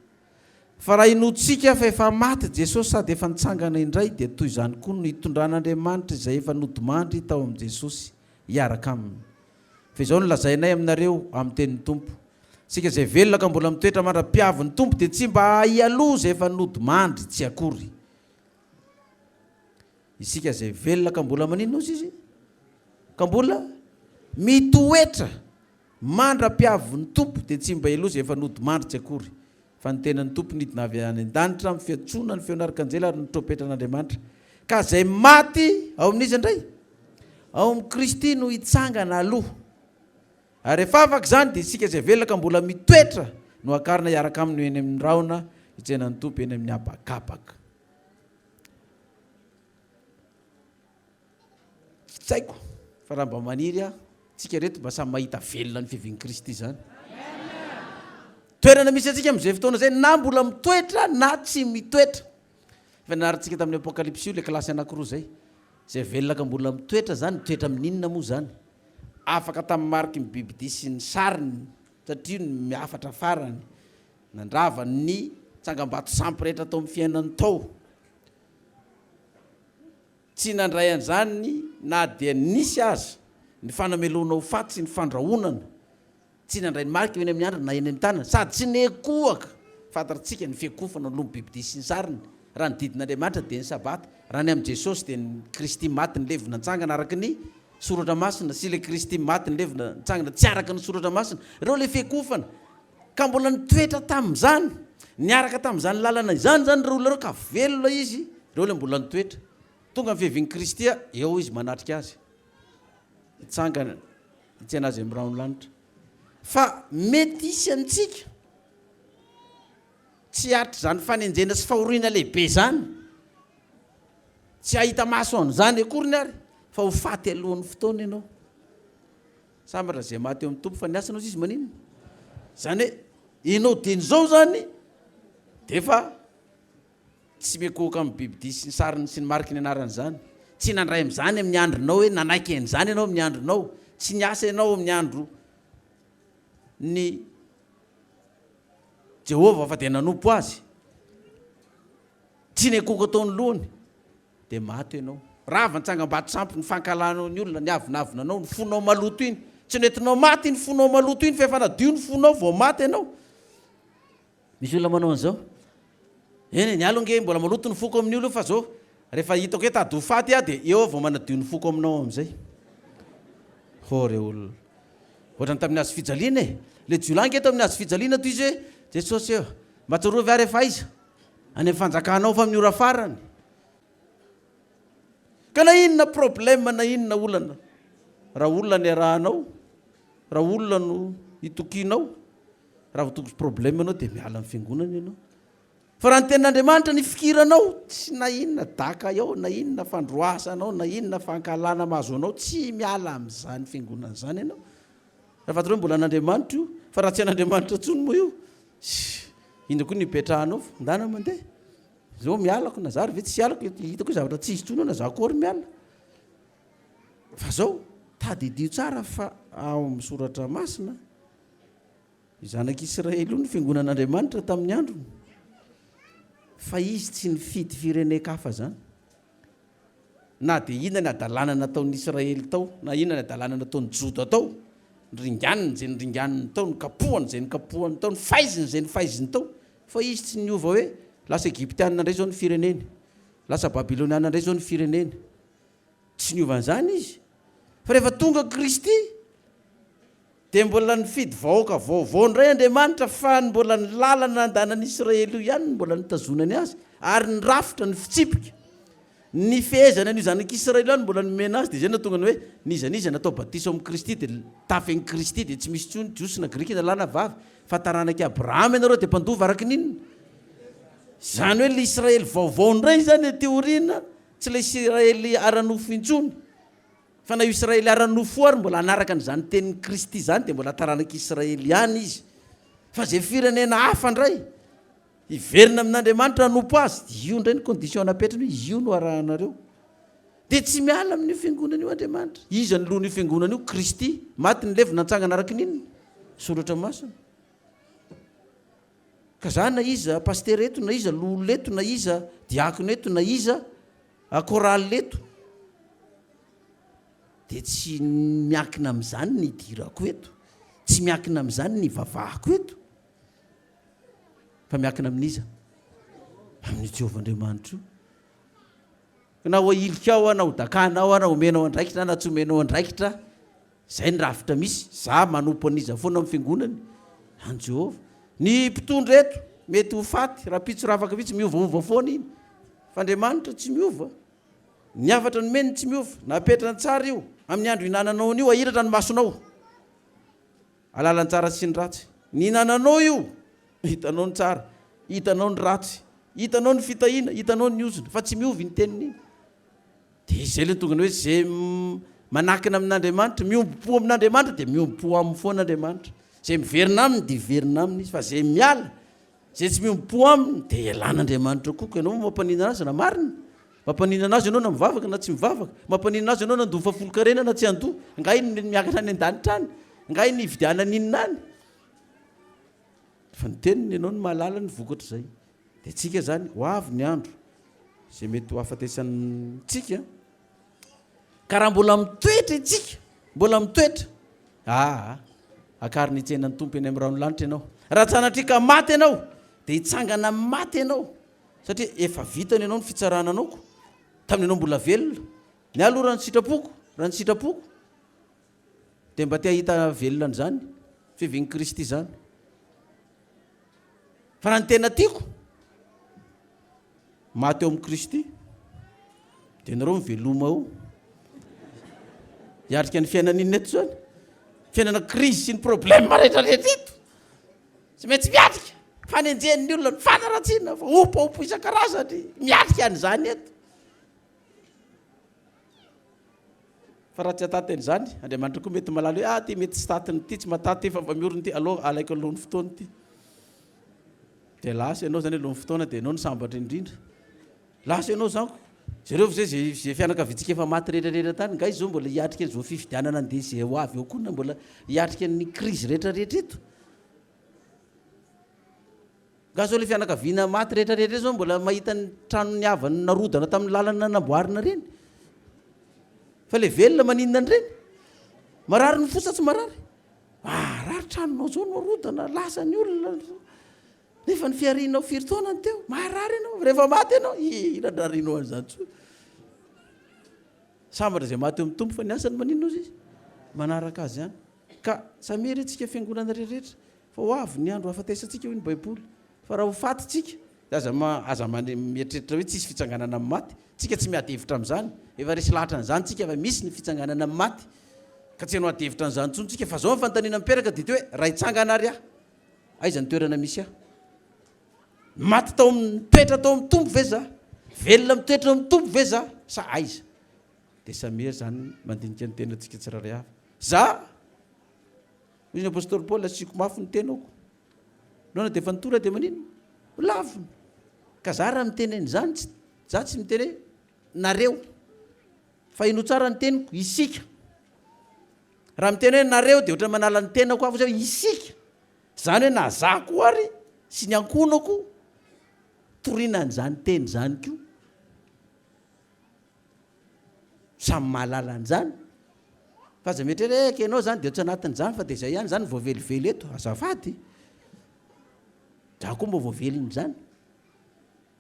fa raha inotsika fa efa maty Jesosy sady efa nitsangana indray dia toy izany koa no hitondran'Andriamanitra izay efa nody mandry tao amin'i Jesosy hiaraka aminy fa izao no lazainay aminareo amin'ny tenin'ny Tompo sika zay velona ka mbola mitoetra mandra-piavy ny Tompo dia tsy mba hialoha zay efa nody mandry tsy akory isika zay velona ka mbola maninona ozy izy ka mbola mitoetra mandra-piavy ny Tompo dia tsy mba hialoha zay efa nody mandry tsy akory fa ny tenan'ny Tompo nidina avy any an-danitra amin'ny fiantsona ny feon'arkanjela ary ny trompetan'Andriamanitra ka zay maty ao amin'izy indray ao amin'ny Kristy no hitsangana aloha ary rehefa afaka izany dia isika zay velona ka mbola mitoetra no akarina hiaraka aminy eny amin'ny raona hitsenan'ny Tompo eny amin'ny habakabaka tsaiko fa raha mba maniry tsika reto mba samy mahita velona ny fiviny Kristy zany. Toerana misy atsika amin'izay fotoana zay na mbola mitoetra na tsy mitoetra. Fa narantsika tamin'ny apokalypsy io le klasy anankiroa zay velona ka mbola mitoetra zany, toetra amin'inona moa zany? Afaka tamin'ny mariky ny bibidia sy ny sariny satria ny miafatra farany nandrava ny tsangam-bato sampy rehetra tao amin'ny fiainany tao. Tsy nandray an'izany na dia nisy aza ny fanamelona ho faty sy ny fandrahonana. Tsy nandray ny mariky eny amin'ny andro na eny amin'ny tanana sady tsy nekoaka. Fantatsika ny fiakofana lombo bibidia sy ny sariny. Raha ny didin'Andriamanitra dia ny sabata. Raha ny amin'i Jesosy dia ny Kristy maty ny levona nitsangana araka ny soratra masina sy le Kristy maty ny levona nitsangana tsy araka ny soratra masina. Ireo le fiakofana. Ka mbola nitoetra tamin'izany, niaraka tamin'izany lalana izany zany ireo olona ireo ka velona izy, ireo le mbola nitoetra. Tonga ny fiheviny Kristy eo izy manatrika azy. Itsangana itsena azy amin'ny ranon'ny lanitra. Fa mety isy amintsika tsy atra zany fanenjena sy fahoriana lehibe zany. Tsy ahita maso an'izany akory ny ary fa ho faty alohan'ny fotoana ianao. Sambatra zay maty eo amin'ny tompo fa ny asanao izy maninona. Zany hoe ianao dieny zao zany dia efa tsy mekoka amin'ny bibidia sy ny sariny sy ny mariky ny anarany zany. Tsy nandray amin'izany amin'ny andronao hoe nanaiky an'izany ianao amin'ny andronao. Tsy niasa ianao amin'ny andro ny Jehova fa dia nanompo azy. Tsy nekoka taony lohany dia maty ianao. Rava nitsangam-bato sampy ny fankalanao ny olona ny avinavina anao ny fonao maloto iny. Tsy nentinao maty ny fonao maloto iny fa efa nadio ny fonao vao maty ianao. Misy olona manao an'izao. Eny ny alonge mbola maloto ny foko amin'ny olo fa zao rehefa hitako hoe tady ho faty dia eo vao manadio ny foko aminao amin'izay. Ho reo olona. Ohatrany tamin'ny hazo fijaliana e. Le jiolangy eto amin'ny hazo fijaliana toy izy hoe Jesosy eo matsaroa vy ary efa aiza any amin'ny fanjakanao fa amin'ny ora farany. Ka na inona problème na inona olana. Raha olona ny arahanao, raha olona no hitokianao, raha votoky problème anao dia miala amin'ny fiangonana ianao. Fa raha ny tenin'Andriamanitra ny fikiranao, tsy na inona daka eo, na inona fandroasanao, na inona fankalana mahazo anao, tsy miala amin'izany fiangonana izany ianao. Raha fatao hoe mbola an'Andriamanitra io, fa raha tsy an'Andriamanitra intsony moa io, inona koa ny ipetrahanao fa ndana mandeha. Zao mialako na zary ve tsy alako, hitako hoe zavatra tsy izy tsony na za kory miala. Fa zao tadidio tsara fa ao amin'ny soratra masina zanak'Israely io ny fiangonan'Andriamanitra tamin'ny androny. Fa izy tsy nifidy fireneka-hafa zany. Na dia inona ny adalàna nataon'ny Israely tao, na inona ny adalàna nataon'ny Joda tao, nyringaniny izay nyringaniny tao, ny kapohany izay nykapohany tao, ny faiziny izay ny faiziny tao. Fa izy tsy niova hoe lasa Egyptianina indray zao ny fireneny, lasa Babiloniana indray zao ny fireneny. Tsy niova an'izany izy. Fa rehefa tonga Kristy dia mbola nifidy vahoaka vaovao indray Andriamanitra fa mbola ny lalana andanan'ny Israely io ihany mbola nitazonany azy ary ny rafitra ny fitsipika ny fehezana ny zanak'Israely ihany mbola nomena azy dia zay natonga ny hoe nizaniza natao batiso amin'ny Kristy dia tafen'ny Kristy dia tsy misy tsony jiosy na grika na lahy na vavy fa taranaki Abrahama ianareo dia mpandova araka ninona. Zany hoe le Israely vaovao indray zany teoriana tsy le Israely ara-nofo intsony. Fa na io Israely ara-nofo ary mbola anaraka n'izany tenin'ny Kristy zany dia mbola taranak'Israely ihany izy. Fa zay firenena hafa indray iverina amin'Andriamanitra hanompo azy, io indray ny condition napetrany hoe io no arahanareo. Dia tsy miala amin'io fiangonana io Andriamanitra. Iza ny lohan'io fiangonana io? Kristy. Maty ny levona nitsangana araka ninona? Soratra masina. Ka zany na iza paster eto, na iza lolo eto, na iza diakona eto, na iza koraly eto, dia tsy miankina amin'izany ny dirako eto, tsy miankina amin'izany ny vavahako eto, fa miankina amin'iza? Amin'ny Jehovahandriamanitra io. Na ho ilikao na ho dakanao na homenao andraikitra na tsy homenao andraikitra, zay ny rafitra misy. Za manompo an'iza foana amin'ny fiangonany any Jehova. Ny mpitondra eto mety ho faty raha pitsoravaka vitsy miovaova foana iny. Fa Andriamanitra tsy miova. Ny afatra ny meniny tsy miova. Napetrany tsara io amin'ny andro hinananao an'io ahiratra ny masonao. Alalan'ny tsara sy ny ratsy. Ny hinananao io hitanao ny tsara, hitanao ny ratsy, hitanao ny fitahina, hitanao ny ozona, fa tsy miova ny teniny iny. Dia izay le tonga ny hoe zay manakina amin'Andriamanitra miombo-po amin'Andriamanitra dia miombo-po aminy foan'Andriamanitra zay miverina aminy dia verina aminy izy fa zay miala zay tsy miombo-po aminy dia ilan'Andriamanitra koa ka ianao mampaninana azy na marina mampaninana azy ianao na mivavaka na tsy mivavaka mampaninana azy ianao na andoha fafolon-karena na tsy andoha ngay miakatra any an-danitra any ngay ny vidiana ninona any fa ny teniny ianao ny mahalala ny vokatra zay dia tsika zany ho avy ny andro zay mety ho afatesantsika ka raha mbola mitoetra itsika mbola mitoetra akary ny tsenan'ny tompo eny amin'ny ranolanitra ianao raha tsanatrika maty ianao dia hitsangana maty ianao satria efa vitany ianao ny fitsarananao tamin'ny ianao mbola velona ny aloha raha ny sitrapoko dia mba te hahita velona n'izany fivian'i Kristy zany fa raha ny tena tiako maty eo amin'ny Kristy dia nareo miveloma ao hiatrika ny fiainan'inona eto zany fiainana crise sy ny problème rehetrarehetra eto tsy maintsy miatrika fanenjen'ny olona ny fanaratsiana fa opo isan-karazany miatrika an'izany eto fa raha tsy ataty an'izany Andriamanitra koa mety malala hoe ty mety tsy tatiny ty tsy mataty efa miorony ty aloha alaiko alohan'ny fotoany ty dia lasa ianao zany alohan'ny fotoana dia ianao ny sambatra indrindra lasa ianao zanko zareo zay fianakavitsika efa maty rehetrarehetra tany ngay zao mbola hiatrika an'izao fifidianana andeha zay ho avy eo koa na mbola hiatrika ny crise rehetrarehetra eto ga zao le fianakaviana maty rehetrarehetra zao mbola mahita ny trano ny avany narodana tamin'ny lalana namboarina reny fa le velona maninona any reny marary ny fosa tsy marary marary tranonao zao narodana lasa ny olona nefa ny fiarinao firy taona ny teo marary ianao rehefa maty ianao inandrarinao an'izany tso sambatra zay maty eo amin'ny tompo fa ny asany maninona izy manaraka azy ihany ka samery antsika fiangonana rehetrarehetra fa ho avy ny andro afatesantsika io ny baiboly fa raha ho fatytsika aza mieritreritra hoe tsisy fitsanganana amin'ny maty tsika tsy miady hevitra amin'izany efa resy lahatra n'izany tsika fa misy ny fitsanganana amin'ny maty ka tsy hanao ady hevitra n'izany tsony tsika fa zao ny fanontaniana miperaka dia hoe raha hitsangana ary aiza ny toerana misy maty tao mitoetra tao amin'ny tompo ve za velona mitoetra amin'ny tompo ve za sa aiza dia samery zany mandinika ny tena antsika tsiraray avy za izy ny apôstôly Paoly asiko mafy ny tenako nona dia efa nitora dia manino lavina ka za raha miteny an'izany za tsy miteny hoe nareo fa ino tsara ny teniko isika raha miteny hoe nareo dia ohatra manala ny tenako avy zao isika zany hoe na za koa ary sy ny ankonako toriana an'izany teny zany koa samy mahalala an'izany fa za mety hoe eka ianao zany dia tsy anatin'izany fa dia izay ihany zany voavelively eto azafady za koa mba voavelony zany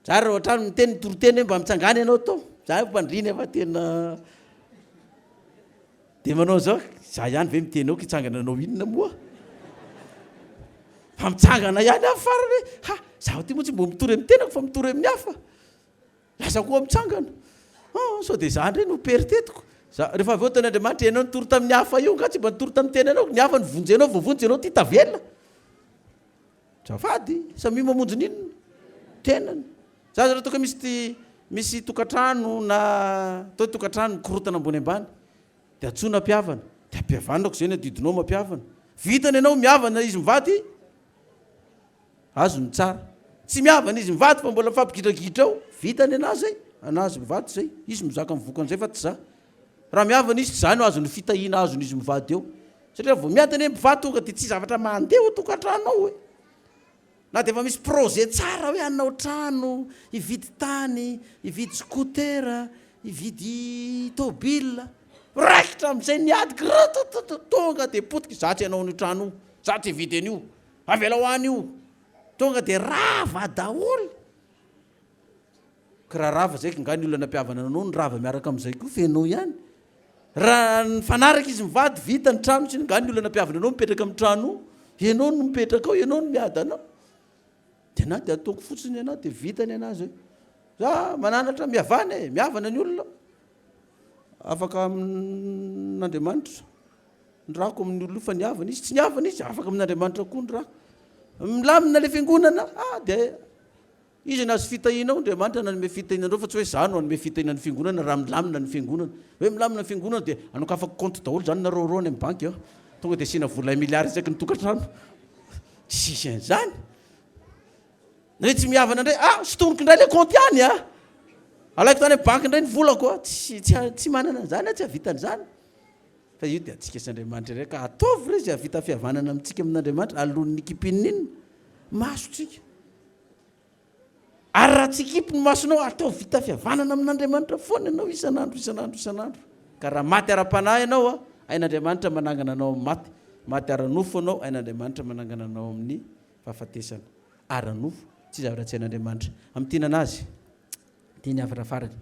za raha ohatrany miteny toroteny hoe mba mitsangana ianao tao za mpandrina efa tena dia manao zao za ihany ve miteny aoka hitsangana anao inona moa fa mitsangana ihany aho farany hoe zaho ty moa tsy mbo mitory amin'ny tenako fa mitory amin'ny hafa lasa koa mitsangana sao dia za ndray no peritetiko rehefa avy eo ten'Andriamanitra ianao nitory tamin'ny hafa io nga tsy mba nitory tamin'ny tena anao ny hafa nyvonjenao voavonjenao ty tavelona zafady samy mamonjy ninona tenany za zao toka misy tokantrano na tao tokantrano mikorotana ambony ambany dia atsona mpiavana dia ampiavanako zay ny adidinao mampiavana vitany ianao miavana izy mivady azo ny tsara tsy miavana izy mivady fa mbola mifampigidragidra ao vitany anazy zay anazy mivady zay izy mizaka mivokan'izay fa tsy za raha miavana izy tsy zany azo ny fitahiana azony izy mivady eo satria vao miadany hoe mivady tonga dia tsy zavatra mandeha ho tokantranao hoe na dia efa misy projet tsara hoe anao trano hividy tany hividy skotera hividy tôbila raikitra amin'izay niadiky tonga dia potika za tsy hanao an'io trano io za tsy hividy an'io avela ho any io tonga dia rava daholy ka raha rava zay nga ny olona nampiavana anao ny rava miaraka amin'izay koa fenao ihany raha ny fanaraka izy mivady vita ny trano sy nga ny olona nampiavana anao mipetraka amin'ny trano ianao no mipetraka ao ianao no miady anao dia na dia ataoko fotsiny ianao dia vitany anazy hoe za mananatra miavana miavana ny olona afaka amin'Andriamanitra ny rako amin'ny olona fa niavana izy tsy niavana izy afaka amin'Andriamanitra koa ny rako milamina le fiangonana dia izy nazo fitahinao Andriamanitra nanome fitahinandreo fa tsy hoe za no anome fitahinan'ny fiangonana raha milamina ny fiangonana hoe milamina ny fiangonana dia anokafako compte daholo zany nareo reo any amin'ny banky tonga dia asiana vola miliary isaky ny tokantrano tsisy an'izany na tsy mihavana indray sotoroko indray le compte ihany alaiko tany amin'ny banky indray ny volako tsy manana an'izany tsy havitan'izany fa io dia atsika s'Andriamanitra iray ka ataovy izy havita fihavanana amintsika amin'Andriamanitra alon'ny kipinina masotsika ary raha tsy kipy ny masonao atao vita fihavanana amin'Andriamanitra foana ianao isan'andro ka raha maty ara-panahy ianao ain'Andriamanitra manangana anao amin'ny maty ara-nofo anao ain'Andriamanitra manangana anao amin'ny fahafatesana ara-nofo tsy zavatra tsy ain'Andriamanitra amin'tinana azy tiany afatra farany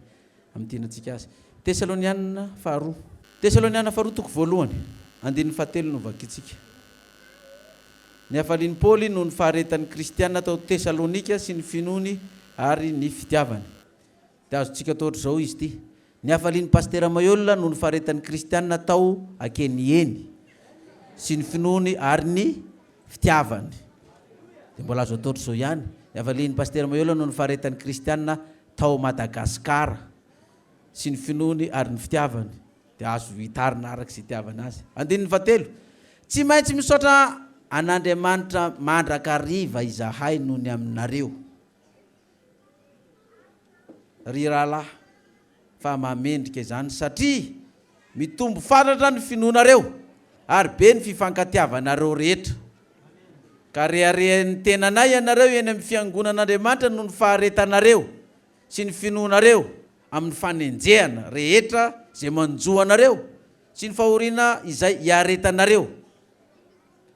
amin'tinantsika azy Tesaloniana faharoa toko voalohany andin'ny fahatelo no vakitsika ny hafalian'i Paoly no ny faharetan'ny kristianina tao Tesalonika sy ny finoany ary ny fitiavany dia azontsika atao ohatr'izao izy ity ny hafalian'i pastera Mayolla no ny faharetan'ny kristianina tao Akenieny sy ny finoany ary ny fitiavany dia mbola azo atao ohatr'izao ihany ny hafalian'i pastera Mayolla no ny faharetan'ny kristianina tao Madagasikara sy ny finoany ary ny fitiavany dia azo hitarina araka sy itiavana azy andin'ny fahatelo tsy maintsy misaotra an'Andriamanitra mandrakariva izahay noho ny aminareo ry rahalahy fa mamendrika izany satria mitombo fatratra ny finoanareo ary be ny fifankatiavanareo rehetra ka reharehan'ny tenanay ianareo eny amin'ny fiangonan'Andriamanitra noho ny faharetanareo sy ny finoanareo amin'ny fanenjehana rehetra zay manjoanareo sy ny fahoriana izay hiaretanareo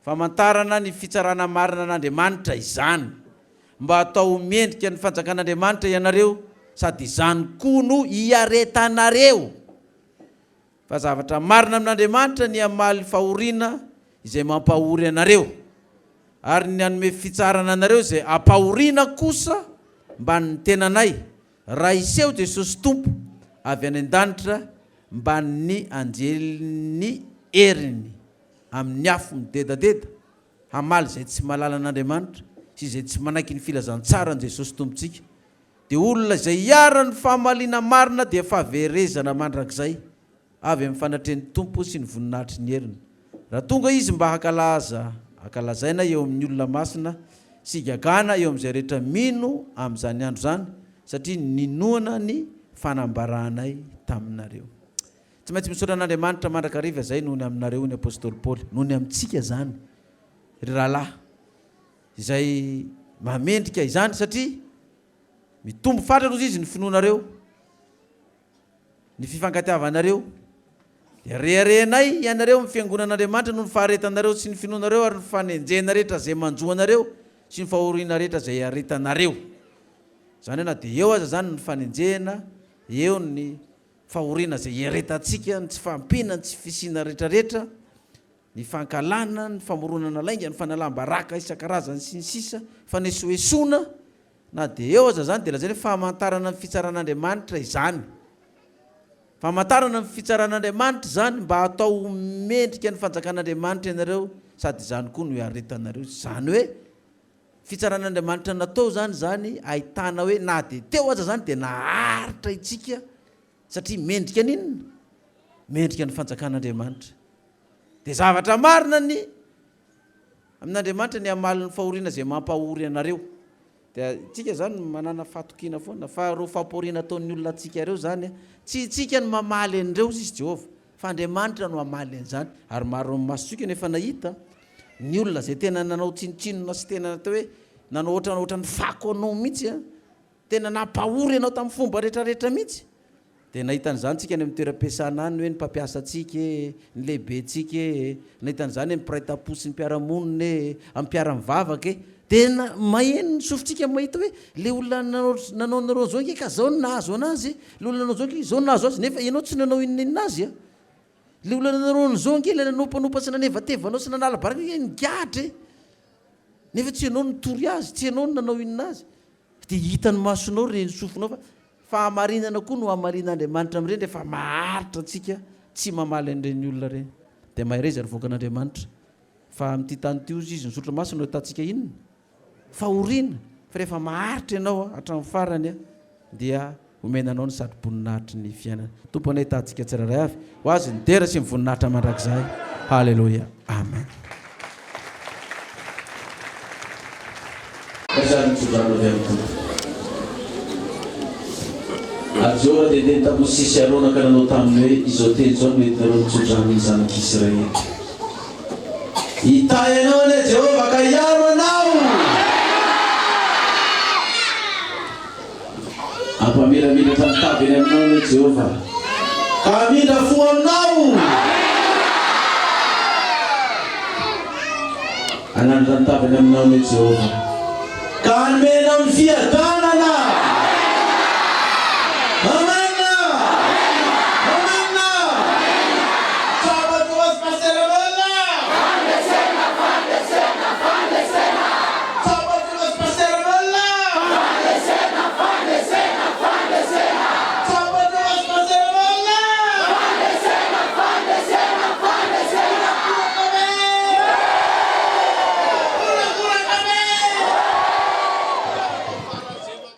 famantarana ny fitsarana marina an'Andriamanitra izany mba atao mendrika ny fanjakan'Andriamanitra ianareo sady izany koa no hiaretanareo fa zavatra marina amin'Andriamanitra ny hamaly fahoriana izay mampahory anareo ary ny hanome fitsarana anareo izay ampahoriana kosa mba ny tenanay raha iseho Jesosy Tompo avy any an-danitra mba ny anjeliny eriny amin'ny afo midedadeda hamaly izay tsy malala an'Andriamanitra sy izay tsy manaiky ny filazantsara ny Jesosy Tompontsika dia olona izay hiara-ny fahamaliana marina dia fahaverezana mandrakizay avy amin'ny fanatren'ny Tompo sy ny voninahitry ny heriny raha tonga izy mba hakalazaina eo amin'ny olona masina sy gagana eo amin'izay rehetra mino amin'izany andro zany satria ninoana ny fanambarahanay taminareo tsy maintsy misaotra an'Andriamanitra mandrakariva zay noho ny aminareo ny apôstôly Paoly noho ny amintsika zany ry rahalahy izay mamendrika izany satria mitombo fatratra izy ny finoanareo ny fifankatiavanareo dia reharehanay ianareo amin'ny fiangonan'Andriamanitra noho ny faharetanareo sy ny finoanareo ary ny fanenjehana rehetra zay manjoanareo sy ny fahoriana rehetra zay haretanareo zany hoe na dia eo aza zany ny fanenjehana eo ny fahoriana zay hiaretantsika ny tsy fampina ny tsy fisina rehetrarehetra ny fankalana ny famoronana lainga ny fanalam-baraka isan-karazany sy ny sisa fanesoesoana na dia eo aza zany dia lazany hoe fahamantarana ny fitsaran'Andriamanitra izany fahamantarana ny fitsaran'Andriamanitra zany mba atao mendrika ny fanjakan'Andriamanitra ianareo sady izany koa no hiaretanareo zany hoe fitsaran'Andriamanitra natao zany ahitana hoe na dia teo aza zany dia naharitra itsika satria mendrika n'inona mendrika ny fanjakan'Andriamanitra dia zavatra marina ny amin'Andriamanitra ny hamaly ny fahoriana zay mampahory anareo dia tsika zany manana fahatokiana foana faharoa fampahoriana ataon'ny olona atsika ireo zany tsy itsika ny mamaly an'ireo izy Jehovah fa Andriamanitra no hamaly an'izany ary maro masotsika nefa nahita ny olona zay tena nanao tsinotsinona sy tena natao hoe nanao ohatran'ny fako anao mihitsy tena nampahory anao tamin'ny fomba rehetrarehetra mihitsy dia nahitan'izany tsika any amin'ny toeram-piasana any hoe ny mpampiasa atsika ny lehibentsika nahitan'izany amin'ny mpiray taposy ny mpiaramonina amin'ny mpiara-mivavaka dia maheno ny sofintsika mahita hoe le olona nanao nareo zao nge ka zao nahazo anazy le olona nanao zao nge zao nahazo azy nefa ianao tsy nanao inona azy le olona nanao n'izao nge le nanompanompa sy nanevatevanao sy nanala baraka nge nigatra nefa tsy ianao nitory azy tsy ianao nanao inona azy dia hitany masonao reny sofinao fa fahamarinana koa no hamarin'Andriamanitra amin'ireny rehefa maharitra antsika tsy mamaly an'ireny olona reny dia mahereza ny vokan'Andriamanitra fa amin'ity tany ity izy nisotro masina no atantsika inona fahoriana fa rehefa maharitra ianao hatramin'ny farany dia omenanao ny satroboninahitry ny fiainana. Tompony hitantsika tsiraray avy ho azy ny dera sy mivoninahitra mandrakizay. Halleloia, amen. Ajora dia dia taposisy arona ka nanao taminy hoe izao teny zao mety nareo mitsodrano ny zanak'Israely. Hita ianao ane Jehova ka hiaro anao. Ampamilamilatra mitavy eny aminao ane Jehova ka hamindra fo aminao. Anandra mitavy eny aminao ane Jehova ka hanomenao ny fiadana.